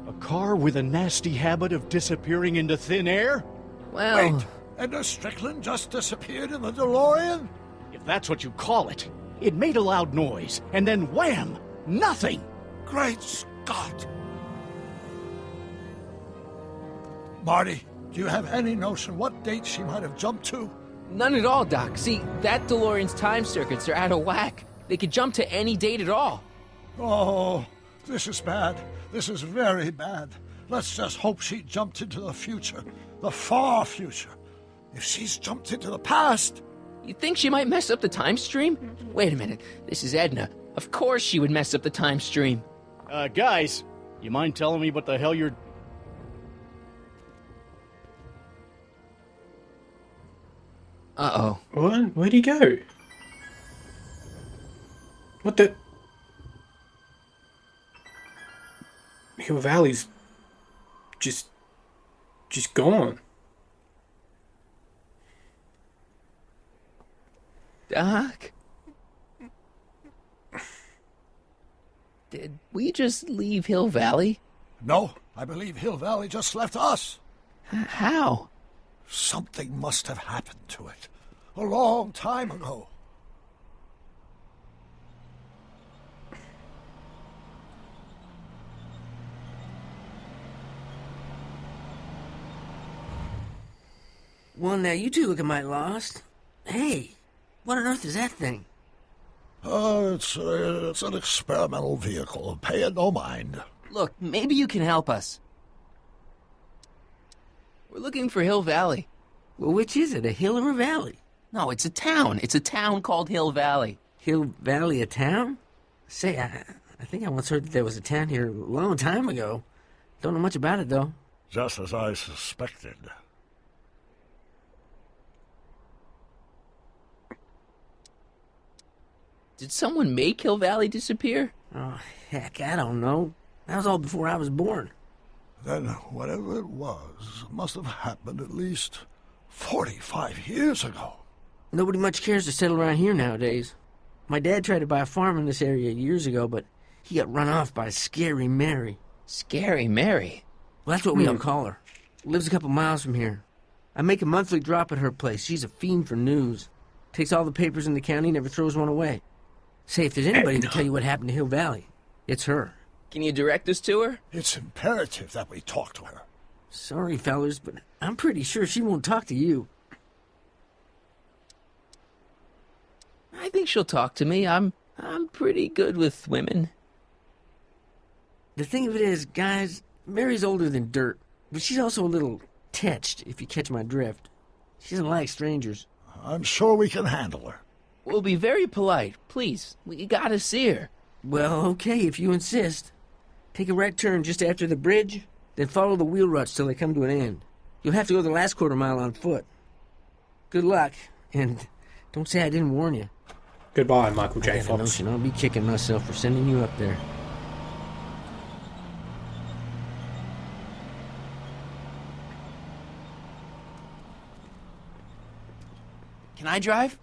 A car with a nasty habit of disappearing into thin air? Well... Wait, Edna Strickland just disappeared in the DeLorean? If that's what you call it. It made a loud noise, and then wham! Nothing! Great Scott! Marty, do you have any notion what date she might have jumped to? None at all, Doc. See, that DeLorean's time circuits are out of whack. They could jump to any date at all. Oh, this is bad. This is very bad. Let's just hope she jumped into the future. The far future. If she's jumped into the past... You think she might mess up the time stream? Wait a minute. This is Edna. Of course she would mess up the time stream. Guys, you mind telling me what the hell you're... Uh-oh. What? Where'd he go? What the... Hill Valley's... just gone. Doc? Did we just leave Hill Valley? No, I believe Hill Valley just left us. How? Something must have happened to it. A long time ago. Well, now you two look mighty lost. Hey, what on earth is that thing? It's an experimental vehicle. Pay it no mind. Look, maybe you can help us. We're looking for Hill Valley. Well, which is it, a hill or a valley? No, it's a town. It's a town called Hill Valley. Hill Valley, a town? Say, I think I once heard that there was a town here a long time ago. Don't know much about it, though. Just as I suspected. Did someone make Hill Valley disappear? Oh, heck, I don't know. That was all before I was born. Then whatever it was must have happened at least 45 years ago. Nobody much cares to settle around here nowadays. My dad tried to buy a farm in this area years ago, but he got run off by Scary Mary. Scary Mary? Well, that's what we all call her. Lives a couple miles from here. I make a monthly drop at her place. She's a fiend for news. Takes all the papers in the county, never throws one away. Say, if there's anybody to tell you what happened to Hill Valley, it's her. Can you direct us to her? It's imperative that we talk to her. Sorry, fellers, but I'm pretty sure she won't talk to you. I think she'll talk to me. I'm pretty good with women. The thing of it is, guys, Mary's older than dirt, but she's also a little tetched, if you catch my drift. She doesn't like strangers. I'm sure we can handle her. We'll be very polite. Please, we gotta see her. Well, okay, if you insist. Take a right turn just after the bridge, then follow the wheel ruts till they come to an end. You'll have to go the last quarter mile on foot. Good luck, and don't say I didn't warn you. Goodbye, Michael I J. got a Fox. notion I'll be kicking myself for sending you up there. Can I drive?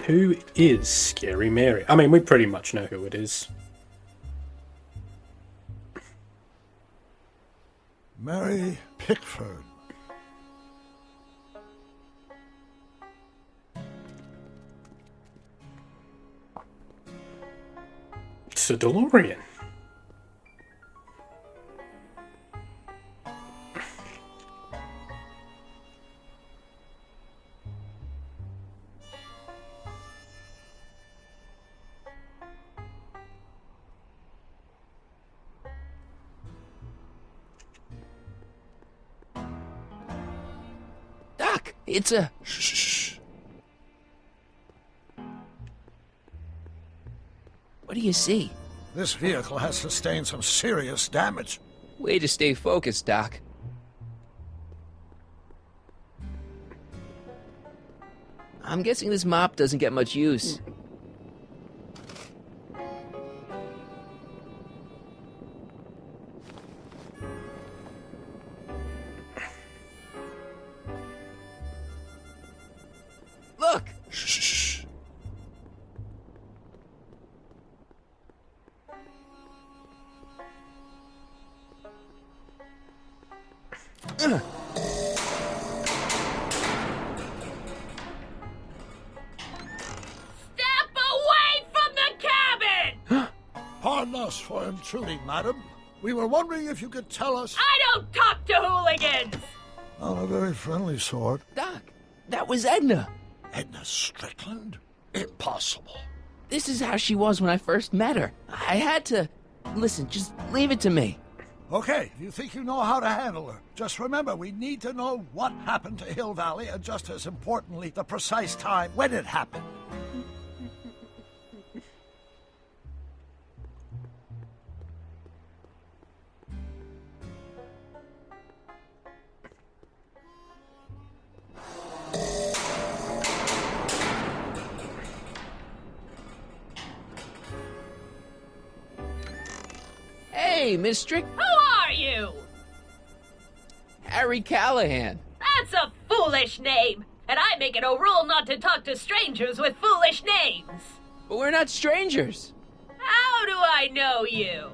Who is Scary Mary? I mean, we pretty much know who it is. Mary Pickford. It's a DeLorean. Doc, it's a... Shh. What do you see? This vehicle has sustained some serious damage. Way to stay focused, Doc. I'm guessing this mop doesn't get much use. Look! Shh. Pardon us for intruding, madam. We were wondering if you could tell us... I don't talk to hooligans! On a very friendly sort. Doc, that was Edna. Edna Strickland? Impossible. This is how she was when I first met her. I had to... Listen, just leave it to me. Okay, you think you know how to handle her. Just remember, we need to know what happened to Hill Valley, and just as importantly, the precise time when it happened. Hey, Miss Strick... Who are you? Harry Callahan. That's a foolish name, and I make it a rule not to talk to strangers with foolish names. But we're not strangers. How do I know you?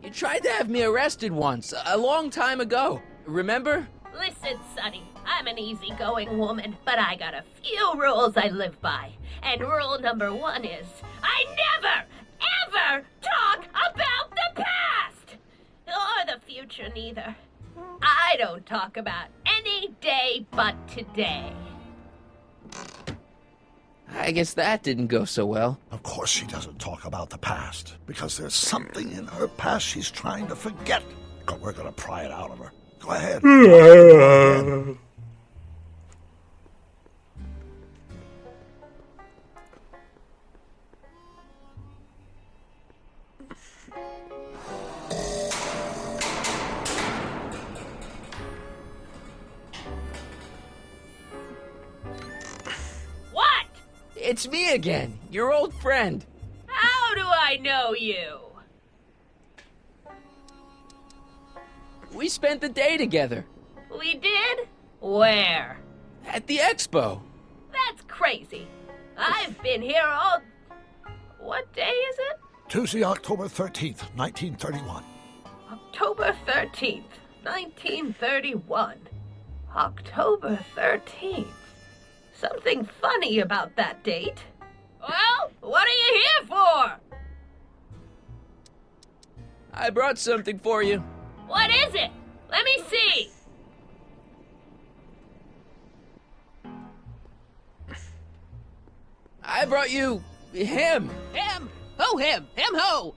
You tried to have me arrested once, a long time ago. Remember? Listen, Sonny, I'm an easygoing woman, but I got a few rules I live by. And rule number 1 is, I never, ever talk about the past! Or the future, neither. I don't talk about any day but today. I guess that didn't go so well. Of course she doesn't talk about the past, because there's something in her past she's trying to forget. But we're gonna pry it out of her. Go ahead. Go ahead. What? It's me again, your old friend. How do I know you? We spent the day together. We did? Where? At the expo. That's crazy. I've been here all... What day is it? Tuesday, October 13th, 1931. October 13th, 1931. October 13th. Something funny about that date. Well, what are you here for? I brought something for you. What is it? Let me see. I brought you him. Him! Ho him! Him ho!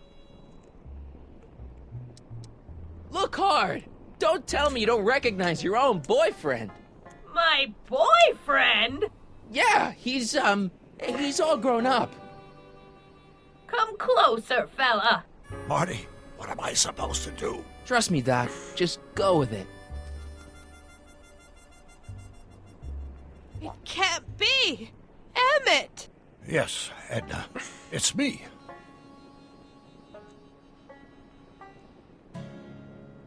Look hard. Don't tell me you don't recognize your own boyfriend. My boyfriend? Yeah, he's all grown up. Come closer, fella. Marty, what am I supposed to do? Trust me, Doc. Just go with it. It can't be! Emmett! Yes, Edna. It's me.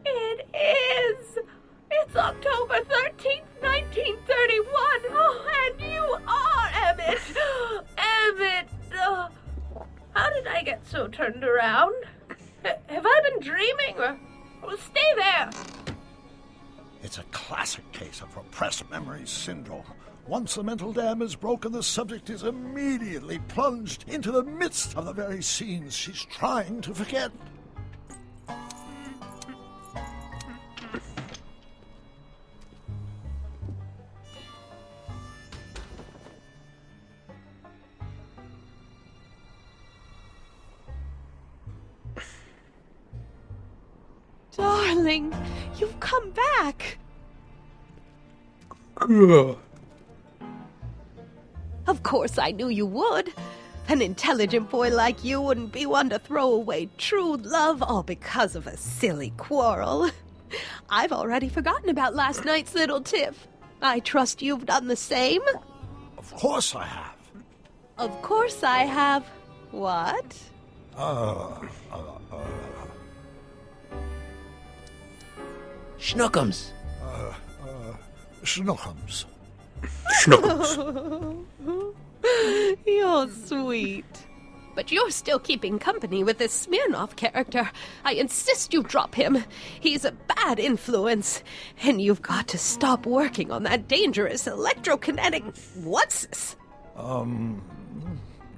It is. It's October 13th, 1931. Oh, and you are Emmett. Emmett. How did I get so turned around? Have I been dreaming? Or stay there. It's a classic case of repressed memory syndrome. Once the mental dam is broken, the subject is immediately plunged into the midst of the very scenes she's trying to forget. Darling, you've come back. Of course I knew you would. An intelligent boy like you wouldn't be one to throw away true love all because of a silly quarrel. I've already forgotten about last night's little tiff. I trust you've done the same? Of course I have. Of course I have. What? Schnookums. Schnookums. You're sweet. But you're still keeping company with this Smirnoff character. I insist you drop him. He's a bad influence. And you've got to stop working on that dangerous electrokinetic... What's this?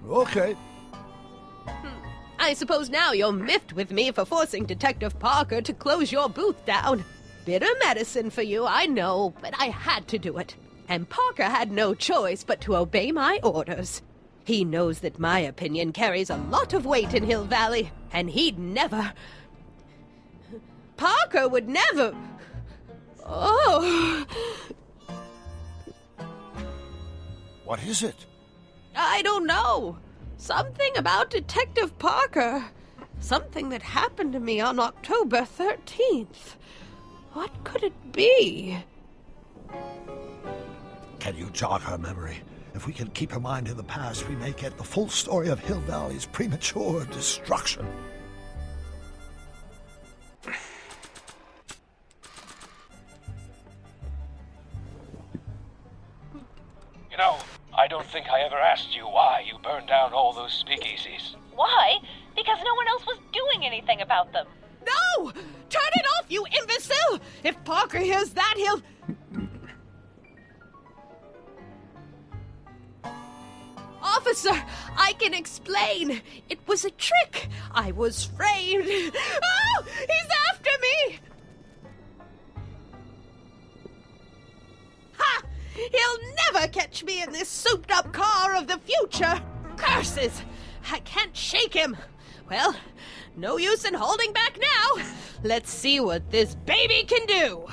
Okay. I suppose now you're miffed with me for forcing Detective Parker to close your booth down. Bitter medicine for you, I know, but I had to do it. And Parker had no choice but to obey my orders. He knows that my opinion carries a lot of weight in Hill Valley, and he'd never... Parker would never... Oh... What is it? I don't know. Something about Detective Parker. Something that happened to me on October 13th. What could it be? Can you jog her memory? If we can keep her mind in the past, we may get the full story of Hill Valley's premature destruction. You know, I don't think I ever asked you why you burned down all those speakeasies. Why? Because no one else was doing anything about them. No! Turn it off, you imbecile! If Parker hears that, he'll... Officer, I can explain. It was a trick. I was framed. Oh! He's after me! Ha! He'll never never catch me in this souped-up car of the future. Curses! I can't shake him. Well, no use in holding back now. Let's see what this baby can do.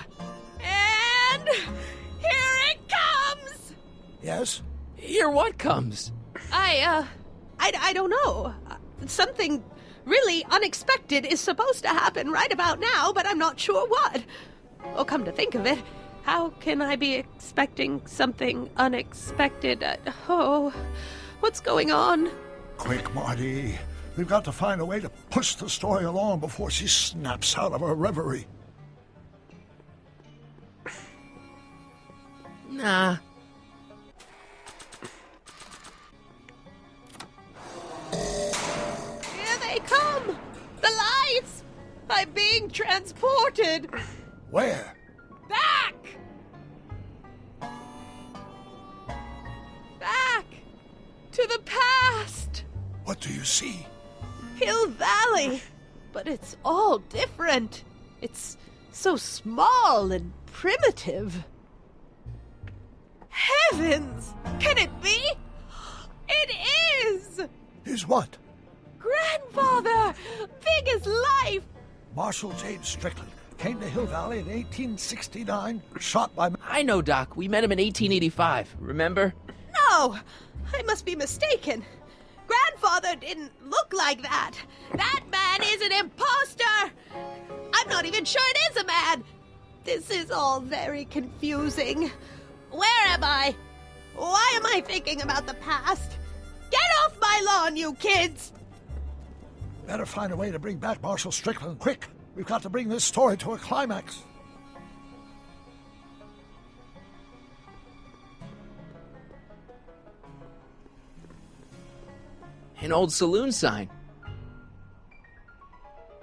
And here it comes! Yes? Here what comes? I don't know. Something really unexpected is supposed to happen right about now, but I'm not sure what. Oh, come to think of it, how can I be expecting something unexpected? What's going on? Quick, Marty. We've got to find a way to push the story along before she snaps out of her reverie. Nah. Here they come! The lights! I'm being transported! Where? Back! Back! To the past! What do you see? Hill Valley! But it's all different. It's so small and primitive. Heavens! Can it be? It is! Is what? Grandfather! Big as life! Marshal James Strickland came to Hill Valley in 1869, shot by... I know, Doc. We met him in 1885, remember? No! I must be mistaken. Grandfather didn't look like that. That man is an imposter! I'm not even sure it is a man. This is all very confusing. Where am I? Why am I thinking about the past? Get off my lawn, you kids! Better find a way to bring back Marshal Strickland, quick! We've got to bring this story to a climax. An old saloon sign.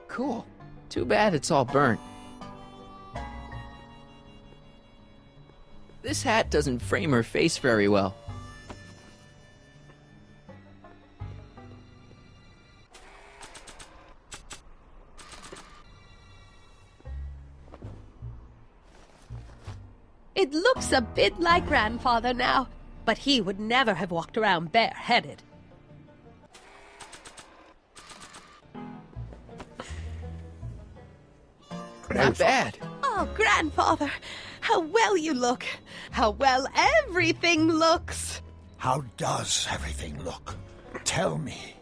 Cool. Too bad it's all burnt. This hat doesn't frame her face very well. It looks a bit like Grandfather now, but he would never have walked around bareheaded. Not bad. Oh, Grandfather, how well you look. How well everything looks. How does everything look? Tell me.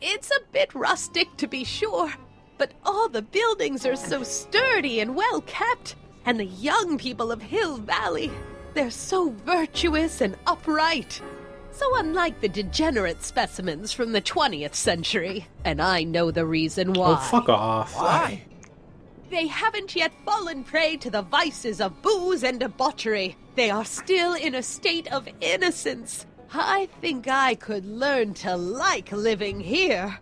It's a bit rustic, to be sure, but all the buildings are so sturdy and well kept. And the young people of Hill Valley, they're so virtuous and upright. So unlike the degenerate specimens from the 20th century. And I know the reason why. Oh, fuck off. Why? They haven't yet fallen prey to the vices of booze and debauchery. They are still in a state of innocence. I think I could learn to like living here.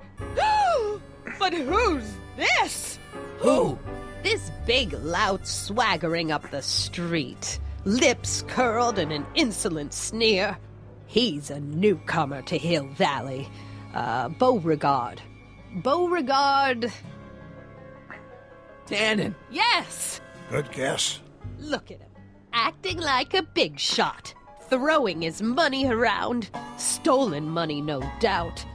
But who's this? Who? This big lout swaggering up the street, lips curled in an insolent sneer. He's a newcomer to Hill Valley. Beauregard. Beauregard... Tannen. Yes! Good guess. Look at him, acting like a big shot, throwing his money around. Stolen money, no doubt.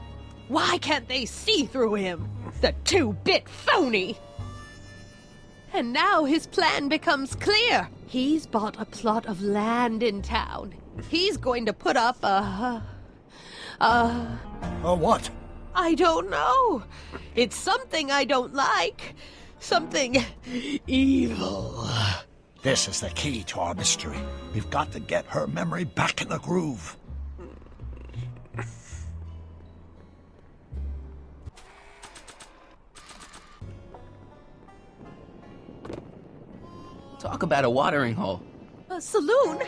Why can't they see through him? The two-bit phony! And now his plan becomes clear. He's bought a plot of land in town. He's going to put up a what? I don't know. It's something I don't like. Something evil. This is the key to our mystery. We've got to get her memory back in the groove. Talk about a watering hole. A saloon?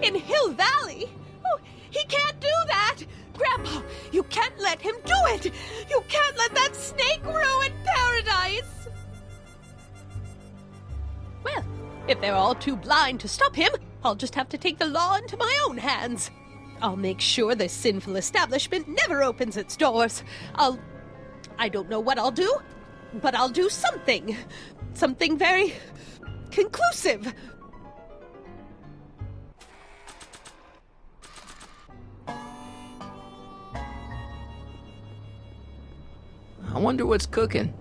In Hill Valley? Oh, he can't do that! Grandpa, you can't let him do it! You can't let that snake ruin paradise! Well, if they're all too blind to stop him, I'll just have to take the law into my own hands. I'll make sure this sinful establishment never opens its doors. I don't know what I'll do, but I'll do something. Something very conclusive. I wonder what's cooking.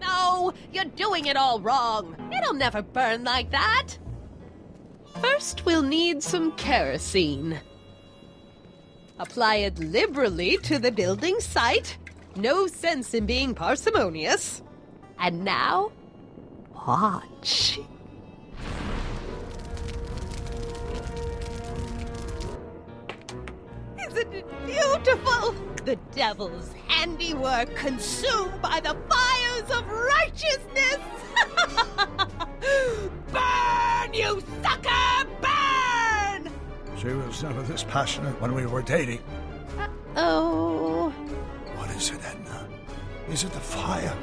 No, you're doing it all wrong. It'll never burn like that. First, we'll need some kerosene. Apply it liberally to the building site. No sense in being parsimonious. And now, watch. Isn't it beautiful? The devil's handiwork consumed by the fires of righteousness! Burn, you sucker! Burn! She was never this passionate when we were dating. Oh. What is it, Edna? Is it the fire?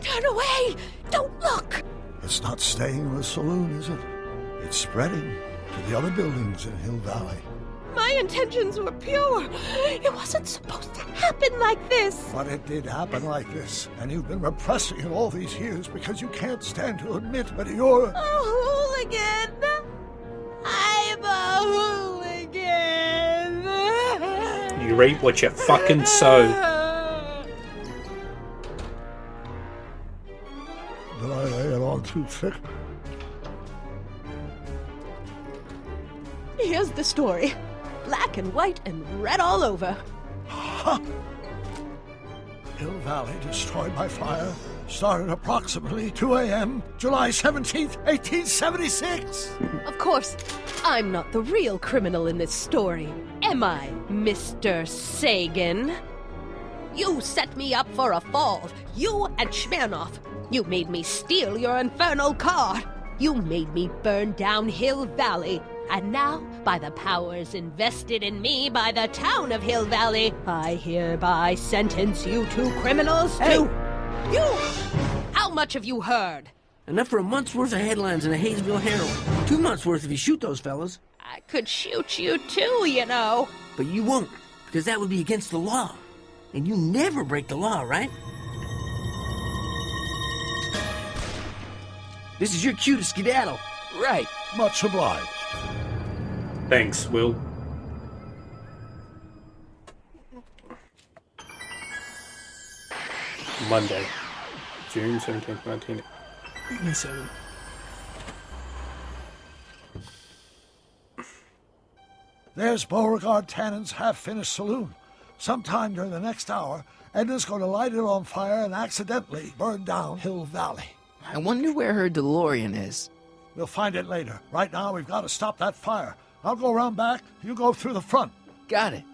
Turn away! Don't look! It's not staying in the saloon, is it? It's spreading to the other buildings in Hill Valley. My intentions were pure. It wasn't supposed to happen like this. But it did happen like this, and you've been repressing it all these years because you can't stand to admit that you're A hooligan. I'm a hooligan. You reap what you fucking sow. Did I lay it on too thick? Here's the story. Black and white and red all over. Hill Valley destroyed by fire started approximately 2 a.m., July 17th, 1876. Of course, I'm not the real criminal in this story, am I, Mr. Sagan? You set me up for a fall. You and Smirnoff. You made me steal your infernal car. You made me burn down Hill Valley. And now, by the powers invested in me by the town of Hill Valley, I hereby sentence you two criminals to... You! How much have you heard? Enough for a month's worth of headlines in a Hayesville Herald. 2 months worth if you shoot those fellas. I could shoot you too, you know. But you won't, because that would be against the law. And you never break the law, right? This is your cue to skedaddle. Right. Much obliged. Thanks, Will. Monday, June 17th, 1987. There's Beauregard Tannen's half-finished saloon. Sometime during the next hour, Edna's going to light it on fire and accidentally burn down Hill Valley. I wonder where her DeLorean is. We'll find it later. Right now, we've got to stop that fire. I'll go around back. You go through the front. Got it.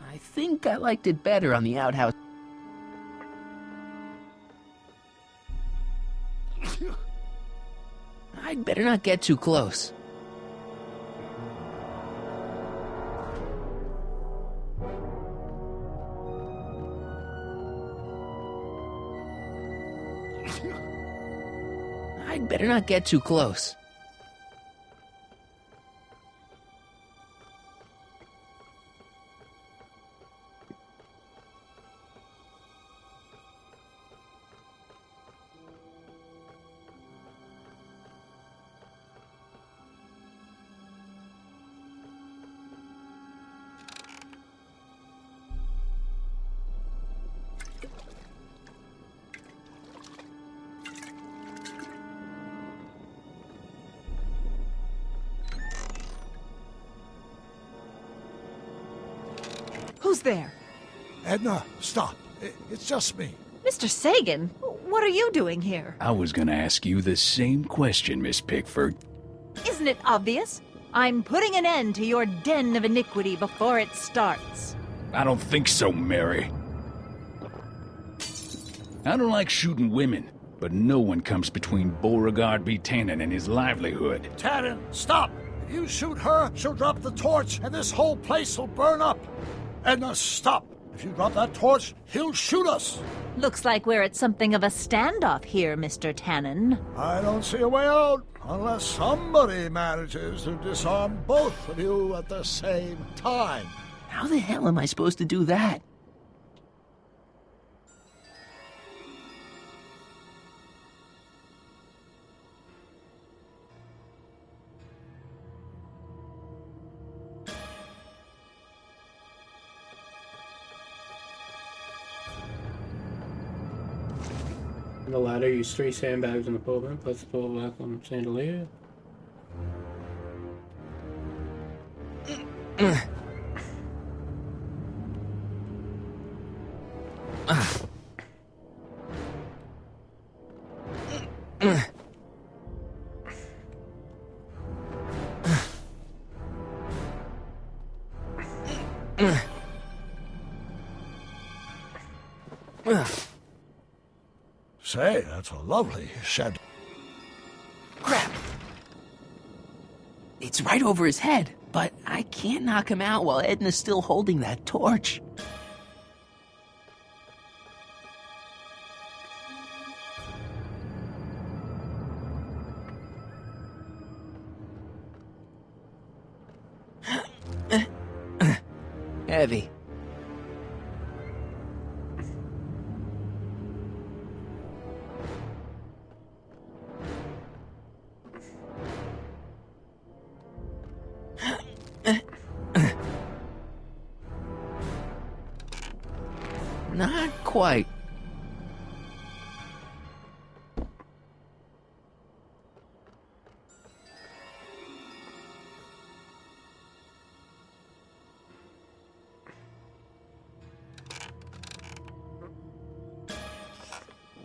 I think I liked it better on the outhouse. I'd better not get too close. I'd better not get too close. Who's there? Edna, stop. It's just me. Mr. Sagan, what are you doing here? I was gonna ask you the same question, Miss Pickford. Isn't it obvious? I'm putting an end to your den of iniquity before it starts. I don't think so, Mary. I don't like shooting women, but no one comes between Beauregard B. Tannen and his livelihood. Tannen, stop! If you shoot her, she'll drop the torch, and this whole place will burn up. Edna, stop! If you drop that torch, he'll shoot us! Looks like we're at something of a standoff here, Mr. Tannen. I don't see a way out, unless somebody manages to disarm both of you at the same time. How the hell am I supposed to do that? On the ladder, use 3 sandbags on the pulpit, place the pole back on the chandelier. Say, that's a lovely shed. Crap! It's right over his head, but I can't knock him out while Edna's still holding that torch. Heavy. Not quite.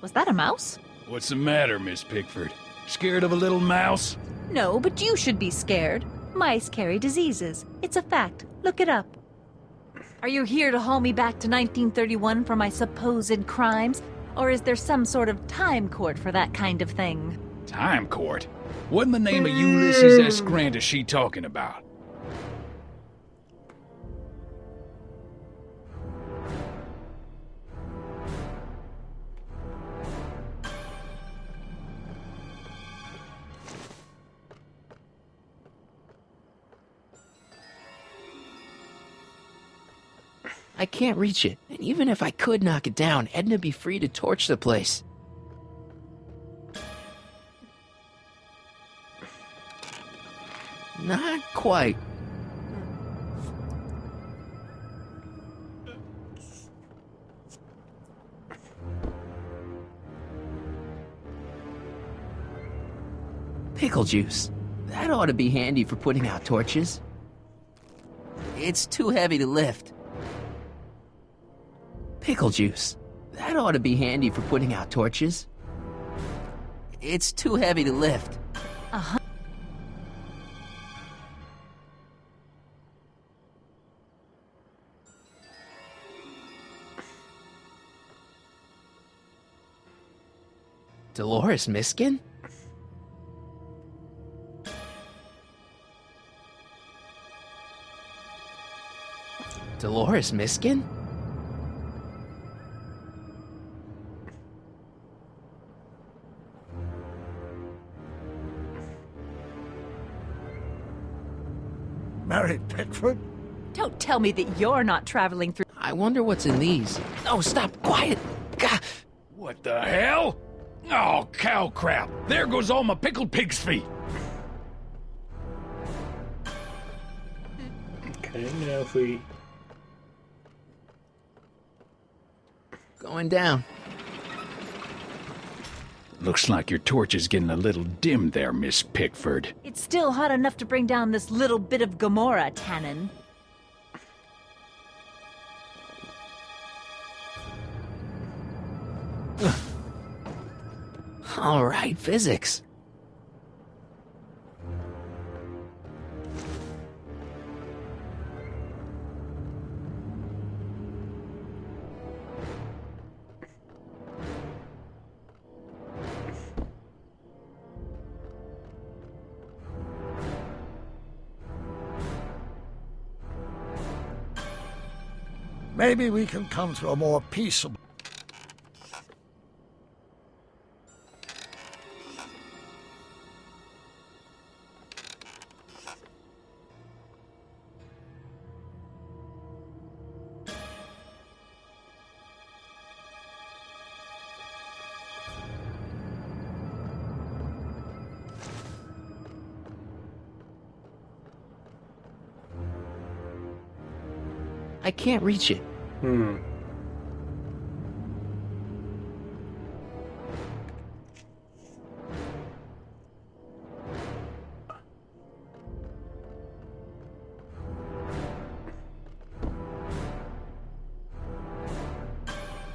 Was that a mouse? What's the matter, Miss Pickford? Scared of a little mouse? No, but you should be scared. Mice carry diseases. It's a fact. Look it up. Are you here to haul me back to 1931 for my supposed crimes? Or is there some sort of time court for that kind of thing? Time court? What in the name of Ulysses S. Grant is she talking about? I can't reach it, and even if I could knock it down, Edna'd be free to torch the place. Not quite. Pickle juice. That ought to be handy for putting out torches. It's too heavy to lift. Pickle juice. That ought to be handy for putting out torches. It's too heavy to lift. Uh-huh. Dolores Miskin? Dolores Miskin? Mary Pickford? Don't tell me that you're not traveling through. I wonder what's in these. Oh, stop! Quiet! Gah! What the hell? Oh, cow crap! There goes all my pickled pig's feet! Okay, now if we... Going down. Looks like your torch is getting a little dim there, Miss Pickford. It's still hot enough to bring down this little bit of Gomorrah, Tannen. All right, physics. Maybe we can come to a more peaceable... I can't reach it.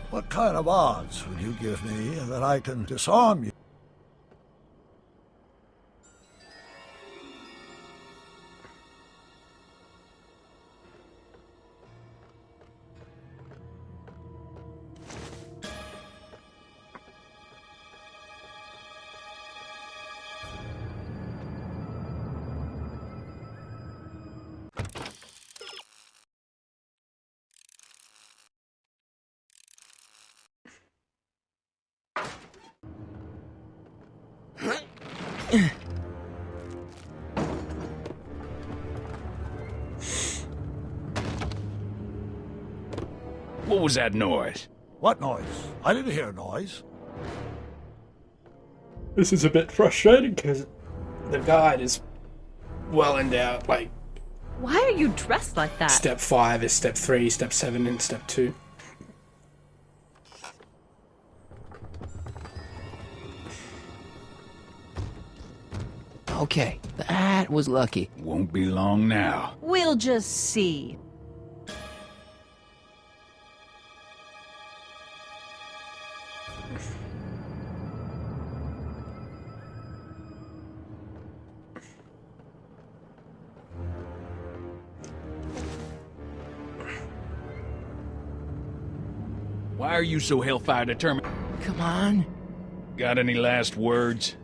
What kind of odds would you give me that I can disarm you? What was that noise? What noise? I didn't hear a noise. This is a bit frustrating because the guide is well endowed. Like, Why are you dressed like that? step 5 is step 3, step 7, and step 2. Okay, that was lucky. Won't be long now. We'll just see. Why are you so hellfire determined? Come on. Got any last words?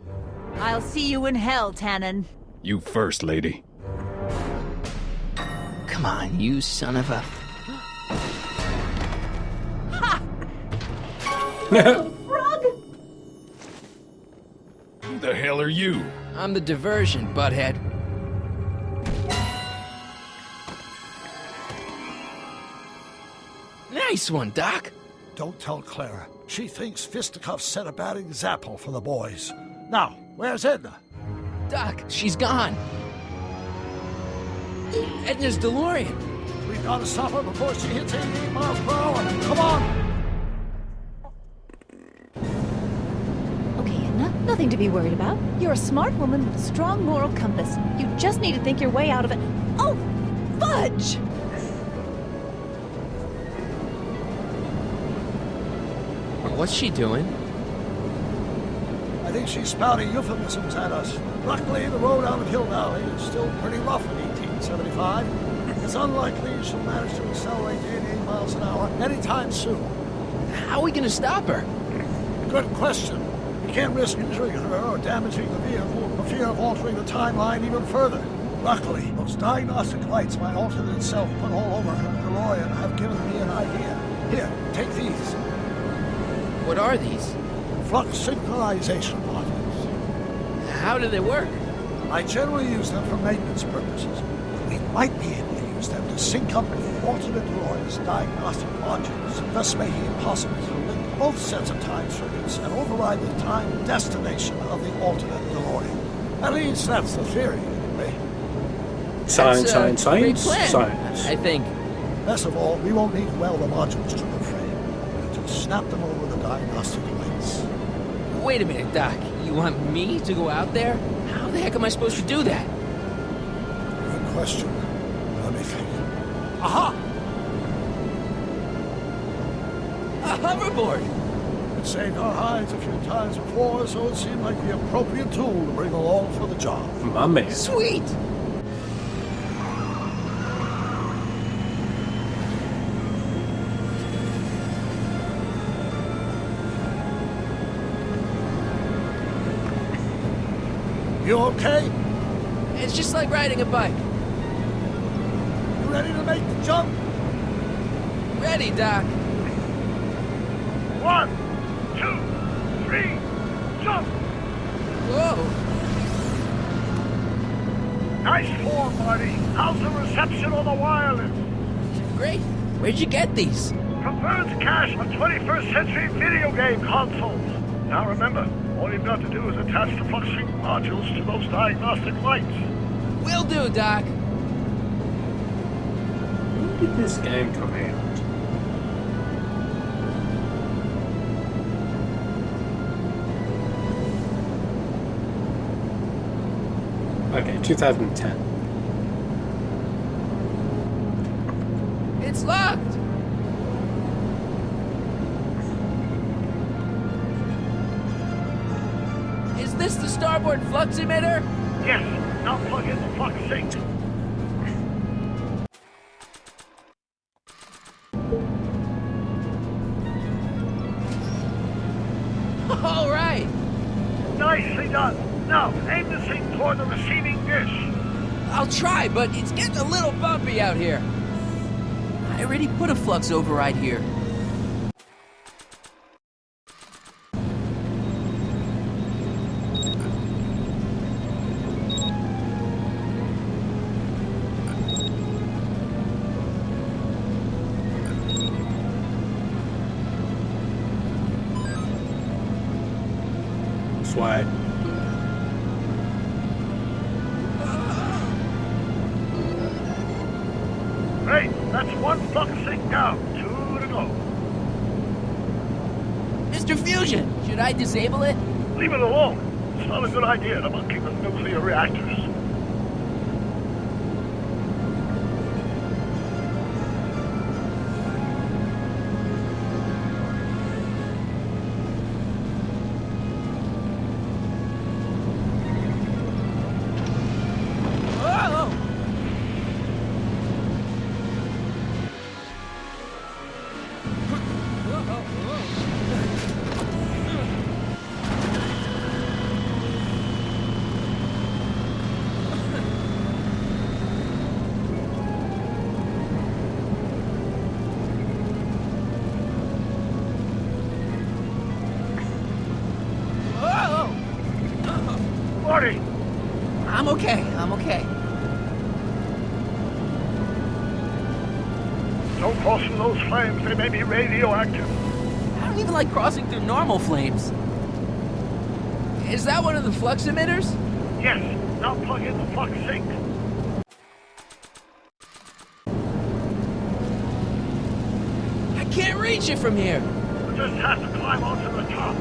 I'll see you in hell, Tannen. You first, lady. Come on, you son of a... Ha! Frog? Who the hell are you? I'm the diversion, butthead. Nice one, Doc. Don't tell Clara. She thinks fisticuffs set a bad example for the boys. Now, where's Edna? Doc, she's gone. Edna's DeLorean. We've got to stop her before she hits 88 miles per hour. Come on! Okay, Edna, nothing to be worried about. You're a smart woman with a strong moral compass. You just need to think your way out of it. Oh, fudge! What's she doing? I think she's spouting euphemisms at us. Luckily, the road out of Hill Valley is still pretty rough in 1875. It's unlikely she'll manage to accelerate to 88 miles an hour anytime soon. How are we gonna stop her? Good question. We can't risk injuring her or damaging the vehicle for fear of altering the timeline even further. Luckily, those diagnostic lights my alternate self put all over her DeLorean have given me an idea. Here, take these. What are these? Flux synchronization modules. How do they work? I generally use them for maintenance purposes. We might be able to use them to sync up with alternate DeLorean's diagnostic modules, thus making it possible to link both sets of time circuits and override the time destination of the alternate DeLorean. At least that's the theory, anyway. Science, That's science, a great science, plan, science. I think. Best of all, we won't need to weld the modules to the frame. We'll just snap them over the diagnostic lights. Wait a minute, Doc. You want me to go out there? How the heck am I supposed to do that? Good question. Let me think. Aha! A hoverboard! It saved our hides a few times before, so it seemed like the appropriate tool to bring along for the job. My man. Sweet! You okay? It's just like riding a bike. You ready to make the jump? Ready, Doc. 1, 2, 3, jump! Whoa! Nice form, Marty. How's the reception on the wireless? Great. Where'd you get these? From Bird's cache of 21st century video game consoles. Now remember, all you've got to do is attach the flux sync modules to those diagnostic lights. Will do, Doc. did this game come out? Okay, 2010. It's locked! Is this the starboard flux emitter? Yes, now plug in the flux sink. All right! Nicely done. Now, aim the sink toward the receiving dish. I'll try, but it's getting a little bumpy out here. I already put a flux override here. Swag. Great, that's one flux sink down. 2 to go. Mr. Fusion, should I disable it? Leave it alone. It's not a good idea to monkey with nuclear reactors. Whoa! Marty! I'm okay, I'm okay. Don't cross through those flames. They may be radioactive. I don't even like crossing through normal flames. Is that one of the flux emitters? Yes, now plug in the flux sink. I can't reach it from here. You just have to climb onto the top.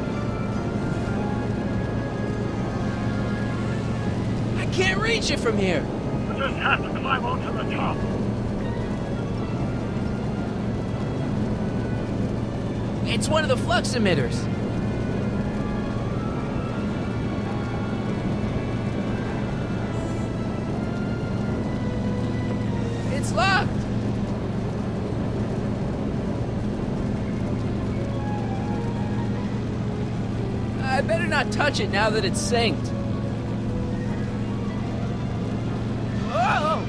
I can't reach it from here. You just have to climb onto the top. It's one of the flux emitters. It's locked. I better not touch it now that it's synced. Whoa!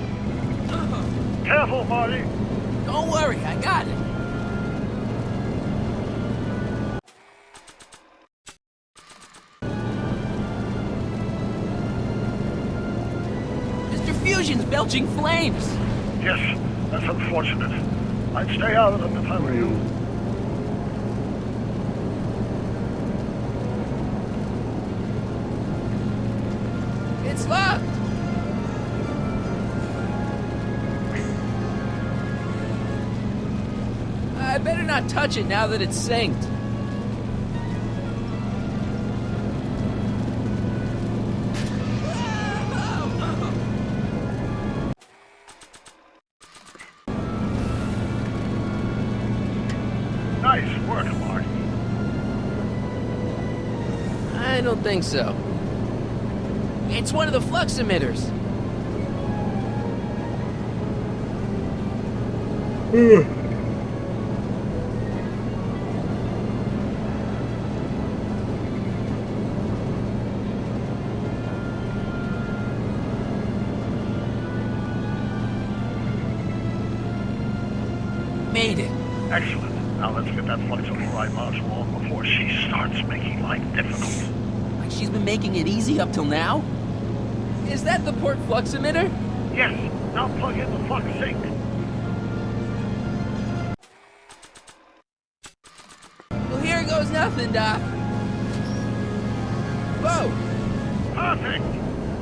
Careful, Marty. Don't worry, I got it. Mr. Fusion's belching flames. Yes, that's unfortunate. I'd stay out of them if I were you. It's locked. I better not touch it now that it's synced. Nice work, Marty. I don't think so. It's one of the flux emitters. Made it. Excellent. Now let's get that flux override module on before she starts making life difficult. Like she's been making it easy up till now? Is that the port flux emitter? Yes. Now plug in the flux sink. Well, here goes nothing, Doc. Whoa! Perfect.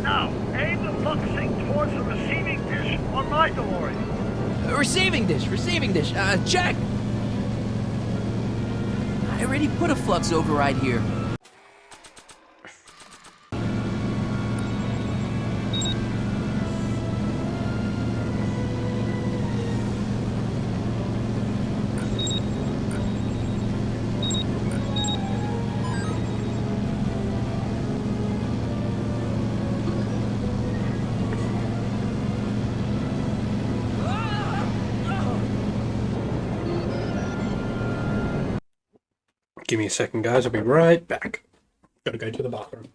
Now, aim the flux sink towards the receiving dish on my DeLorean. Receiving dish, check! I already put a flux override here. Give me a second, guys. I'll be right back. Gotta go to the bathroom.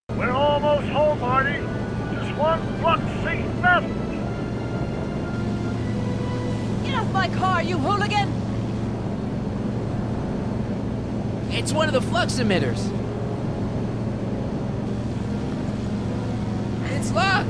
We're almost home, Marty. Just one flux seat left. Get off my car, you hooligan! It's one of the flux emitters. It's locked.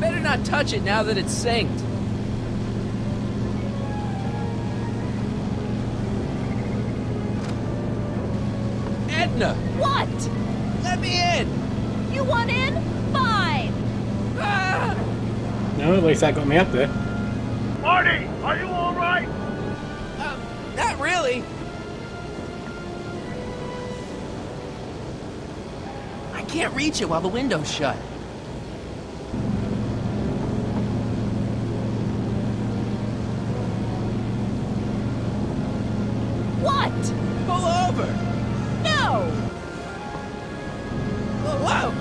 better not touch it now that it's synced. Edna! What? Let me in! You want in? Fine! Ah! No, at least that got me up there. Marty, are you all right? Not really. I can't reach it while the window's shut. What? Pull over! No! Whoa!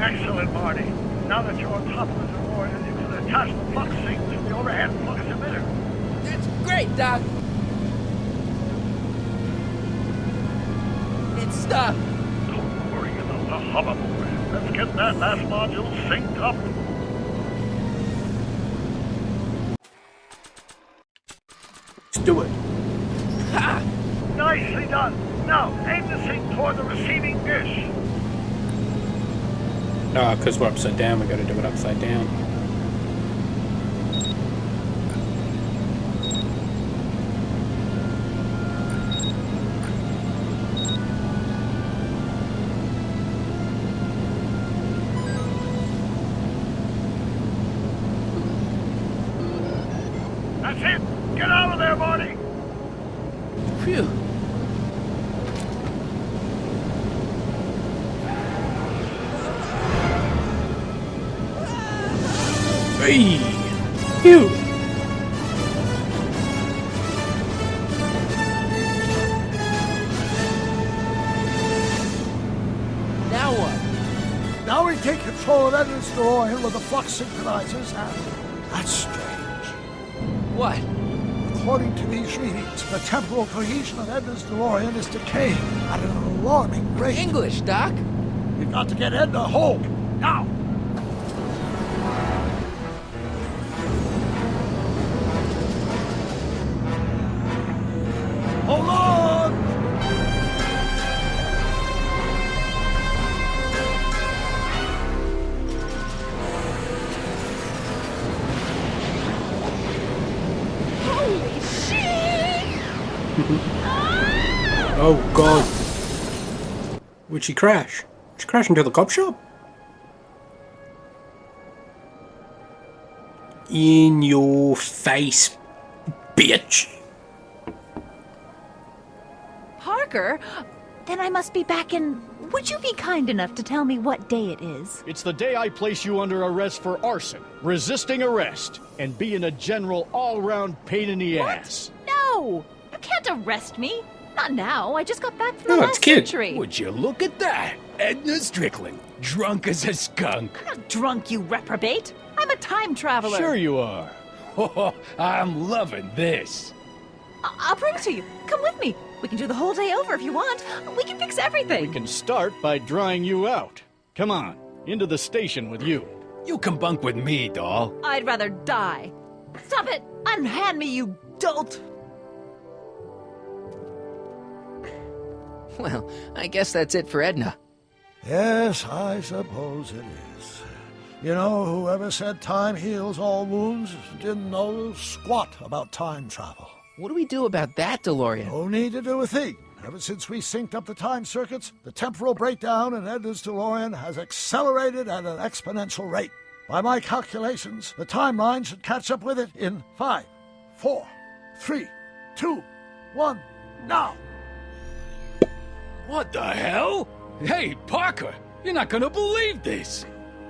Excellent, Marty. Now that you're on top of the DeLorean, you can attach the flux sink to the overhead flux emitter. That's great, Doc. It's stuck. Don't worry about the hullabaloo. Let's get that last module synced up. Let's do it. Ha! Nicely done. Now, aim the sink toward the receiving dish. Oh, because we're upside down, we got to do it upside down. That's it. Get out of there, Marty. Phew. Hey! Phew! Now what? Now we take control of Edna's DeLorean with the flux synchronizers, and that's strange. What? According to these readings, the temporal cohesion of Edna's DeLorean is decaying at an alarming rate. English, Doc. We've got to get Edna home, now! Hold on! Holy shit! Oh god. Would she crash? Did she crash into the cop shop? In your face, bitch. Parker? Then I must be back in... Would you be kind enough to tell me what day it is? It's the day I place you under arrest for arson, resisting arrest, and being a general all-round pain in the ass. No! You can't arrest me. Not now. I just got back from No, the it's last kid. century. Would you look at that? Edna Strickland, drunk as a skunk. I'm not drunk, you reprobate. I'm a time traveler. Sure you are. Oh, I'm loving this. I'll prove it to you. Come with me. We can do the whole day over if you want. We can fix everything. We can start by drying you out. Come on, into the station with you. You can bunk with me, doll. I'd rather die. Stop it! Unhand me, you dolt! Well, I guess that's it for Edna. Yes, I suppose it is. You know, whoever said time heals all wounds didn't know squat about time travel. What do we do about that, DeLorean? No need to do a thing. Ever since we synced up the time circuits, the temporal breakdown in Edna's DeLorean has accelerated at an exponential rate. By my calculations, the timeline should catch up with it in 5, 4, 3, 2, 1, now! What the hell? Hey, Parker, you're not gonna believe this.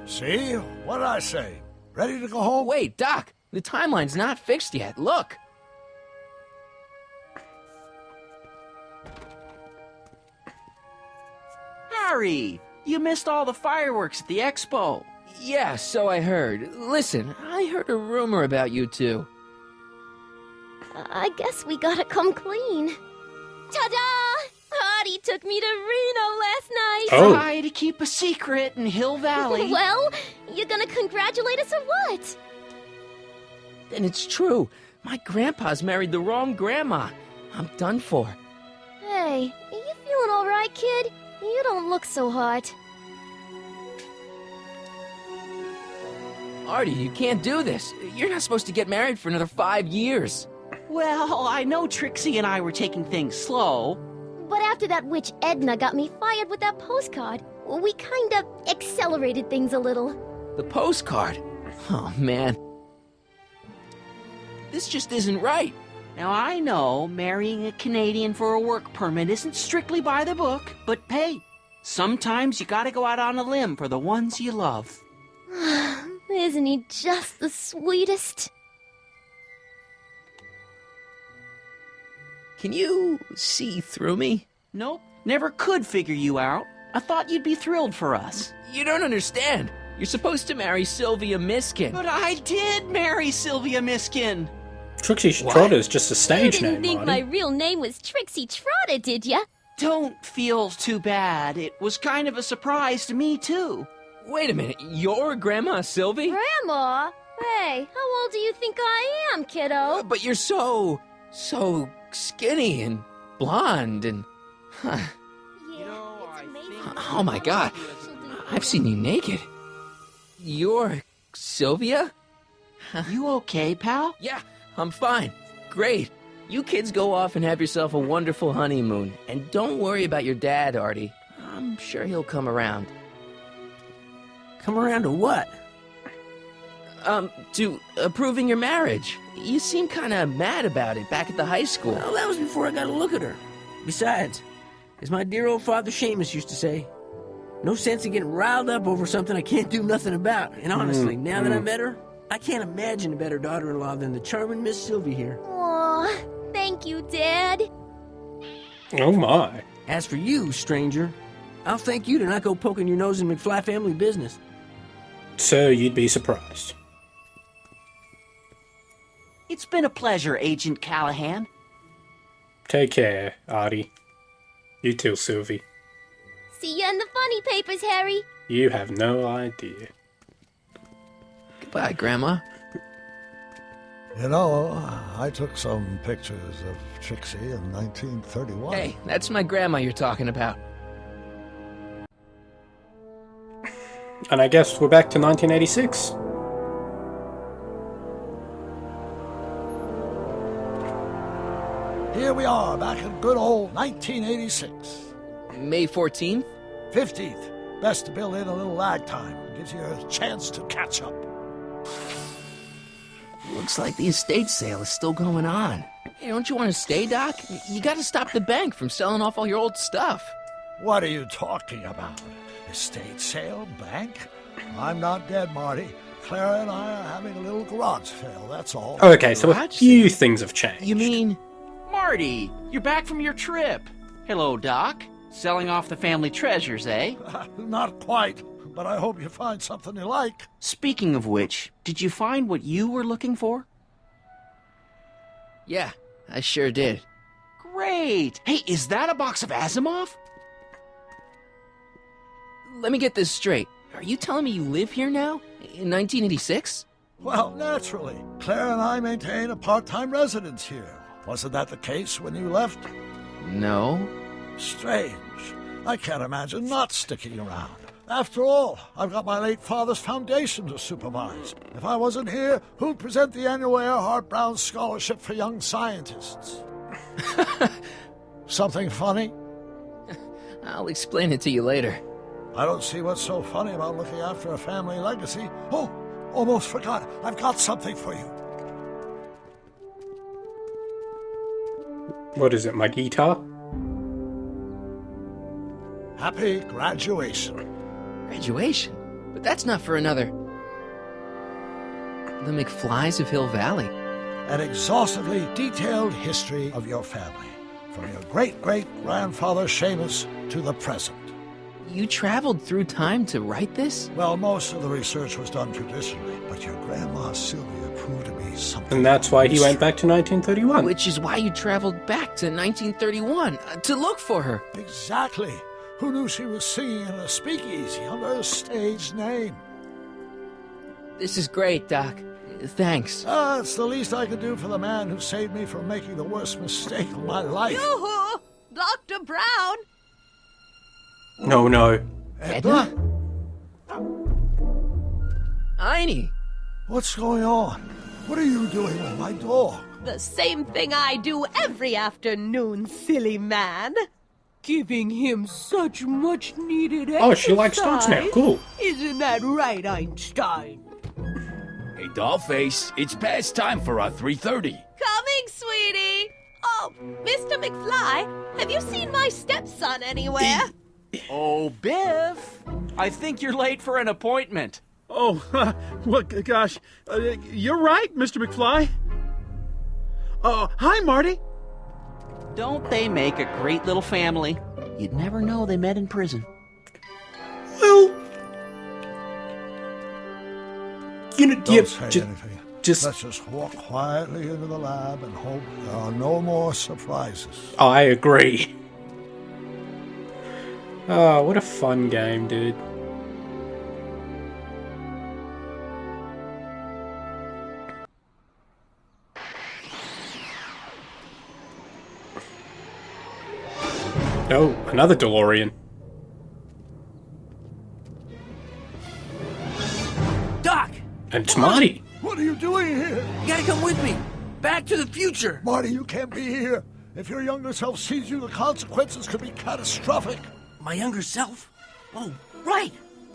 See? What did I say? Ready to go home? Wait, Doc, the timeline's not fixed yet. Look. Harry, you missed all the fireworks at the expo. Yeah, so I heard. Listen, I heard a rumor about you two. I guess we gotta come clean. Ta-da! Hardy took me to Reno last night. Oh. Try to keep a secret in Hill Valley. Well, you gonna congratulate us or what? And it's true. My grandpa's married the wrong grandma. I'm done for. Hey, are you feeling all right, kid? You don't look so hot. Artie, you can't do this. You're not supposed to get married for another 5 years. Well, I know Trixie and I were taking things slow. But after that witch Edna got me fired with that postcard, we kind of accelerated things a little. The postcard? Oh, man. This just isn't right. Now, I know marrying a Canadian for a work permit isn't strictly by the book, but hey, sometimes you gotta go out on a limb for the ones you love. Isn't he just the sweetest? Can you see through me? Nope, never could figure you out. I thought you'd be thrilled for us. You don't understand. You're supposed to marry Sylvia Miskin. But I did marry Sylvia Miskin. Trixie Trotter is just a stage You didn't name, think Marty. my real name was Trixie Trotter, did ya? Don't feel too bad. It was kind of a surprise to me, too. Wait a minute, you're Grandma Sylvie? Grandma? Hey, how old do you think I am, kiddo? But you're so skinny and blonde and... Huh. Oh my god, I've seen you naked. You're Sylvia? You okay, pal? Yeah, I'm fine. Great. You kids go off and have yourself a wonderful honeymoon. And don't worry about your dad, Artie. I'm sure he'll come around. Come around to what? To approving your marriage. You seem kind of mad about it back at the high school. Well, that was before I got a look at her. Besides, as my dear old father Seamus used to say, no sense in getting riled up over something I can't do nothing about. And honestly, now that I met her, I can't imagine a better daughter-in-law than the charming Miss Sylvie here. Aw, thank you, Dad. Oh my. As for you, stranger, I'll thank you to not go poking your nose in McFly family business. So you'd be surprised. It's been a pleasure, Agent Callahan. Take care, Artie. You too, Sylvie. See ya in the funny papers, Harry. You have no idea. Goodbye, Grandma. You know, I took some pictures of Trixie in 1931. Hey, that's my grandma you're talking about. And I guess we're back to 1986. Here we are, back in good old 1986. May 14th? 15th. Best to build in a little lag time. Gives you a chance to catch up. Looks like the estate sale is still going on. Hey, don't you want to stay, Doc? You gotta stop the bank from selling off all your old stuff. What are you talking about? Estate sale? Bank? I'm not dead, Marty. Clara and I are having a little garage sale, that's all. Okay, so a few things have changed. You mean... Marty, you're back from your trip. Hello, Doc. Selling off the family treasures, eh? Not quite, but I hope you find something you like. Speaking of which, did you find what you were looking for? Yeah, I sure did. Great! Hey, is that a box of Asimov? Let me get this straight. Are you telling me you live here now? In 1986? Well, naturally. Claire and I maintain a part-time residence here. Wasn't that the case when you left? No. Strange. I can't imagine not sticking around. After all, I've got my late father's foundation to supervise. If I wasn't here, who'd present the annual Earhart Brown Scholarship for Young Scientists? Something funny? I'll explain it to you later. I don't see what's so funny about looking after a family legacy. Oh, almost forgot. I've got something for you. What is it, my guitar? Happy graduation. Graduation? But that's not for another... The McFlys of Hill Valley. An exhaustively detailed history of your family, from your great-great-grandfather Seamus to the present. You traveled through time to write this? Well, most of the research was done traditionally, but your grandma Sylvia proved to be something... And that's why he went back to 1931. Which is why you traveled back to 1931, to look for her. Exactly. Who knew she was singing in a speakeasy under a stage name? This is great, Doc. Thanks. It's the least I could do for the man who saved me from making the worst mistake of my life. Yoo-hoo! Dr. Brown! No. Edna? Einie! What's going on? What are you doing with my dog? The same thing I do every afternoon, silly man. Giving him such much needed exercise. Oh, she likes dogs now. Cool. Isn't that right, Einstein? Hey, Dollface, it's past time for our 3:30. Coming, sweetie. Oh, Mr. McFly, have you seen my stepson anywhere? Oh, Biff! I think you're late for an appointment. Oh, well, gosh. You're right, Mr. McFly. Hi, Marty. Don't they make a great little family? You'd never know they met in prison. Well, you know, Don't say anything. Just let's just walk quietly into the lab and hope there are no more surprises. I agree. Oh, what a fun game, dude. Oh, another DeLorean. Doc! And it's Marty. What are you doing here? You gotta come with me. Back to the future. Marty, you can't be here. If your younger self sees you, the consequences could be catastrophic. My younger self? Oh, right.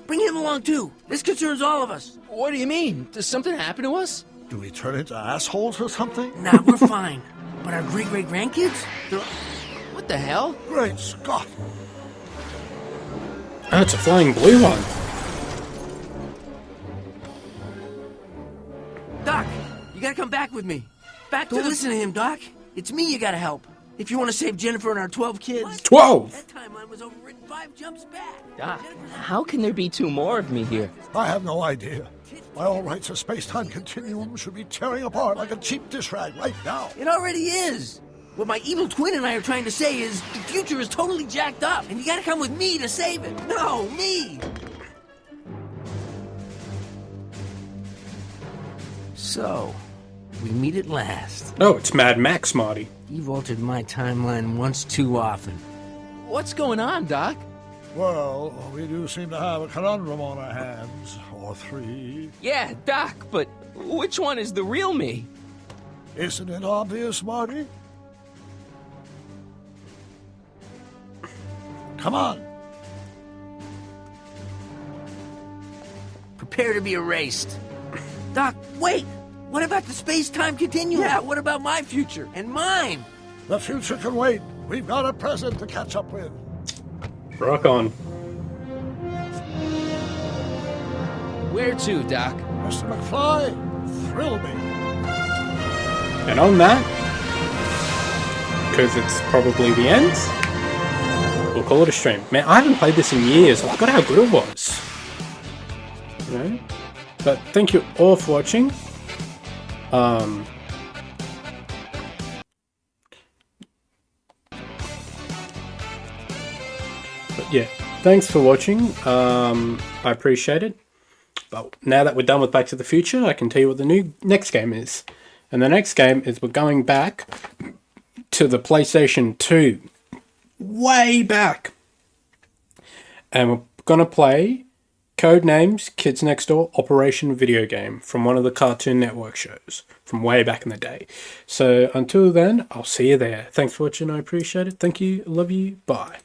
Bring him along, too. This concerns all of us. What do you mean? Does something happen to us? Do we turn into assholes or something? Nah, we're fine. But our great-great-grandkids? What the hell? Great Scott. Oh, it's a flying blue one. Doc, you gotta come back with me. Don't listen to him, Doc. It's me you gotta help. If you want to save Jennifer and our 12 kids. 12? That timeline was overwritten 5 jumps back. Doc, how can there be 2 more of me here? I have no idea. By all rights, a space-time continuum should be tearing apart like a cheap dish rag right now. It already is. What my evil twin and I are trying to say is the future is totally jacked up, and you gotta come with me to save it. No, me! So, we meet at last. Oh, it's Mad Max, Marty. You've altered my timeline once too often. What's going on, Doc? Well, we do seem to have a conundrum on our hands. Or 3. Yeah, Doc, but which one is the real me? Isn't it obvious, Marty? Come on. Prepare to be erased. Doc, wait! What about the space-time continuum? Yeah, what about my future? And mine? The future can wait. We've got a present to catch up with. Rock on. Where to, Doc? Mr. McFly, thrill me. And on that, because it's probably the end, we'll call it a stream. Man, I haven't played this in years. I forgot how good it was. You know? But thank you all for watching. But yeah, thanks for watching. I appreciate it. But now that we're done with Back to the Future, I can tell you what the next game is. And the next game is we're going back to the PlayStation 2. Way back. And we're going to play Codenames Kids Next Door Operation Video Game from one of the Cartoon Network shows from way back in the day. So until then, I'll see you there. Thanks for watching. I appreciate it. Thank you. Love you. Bye.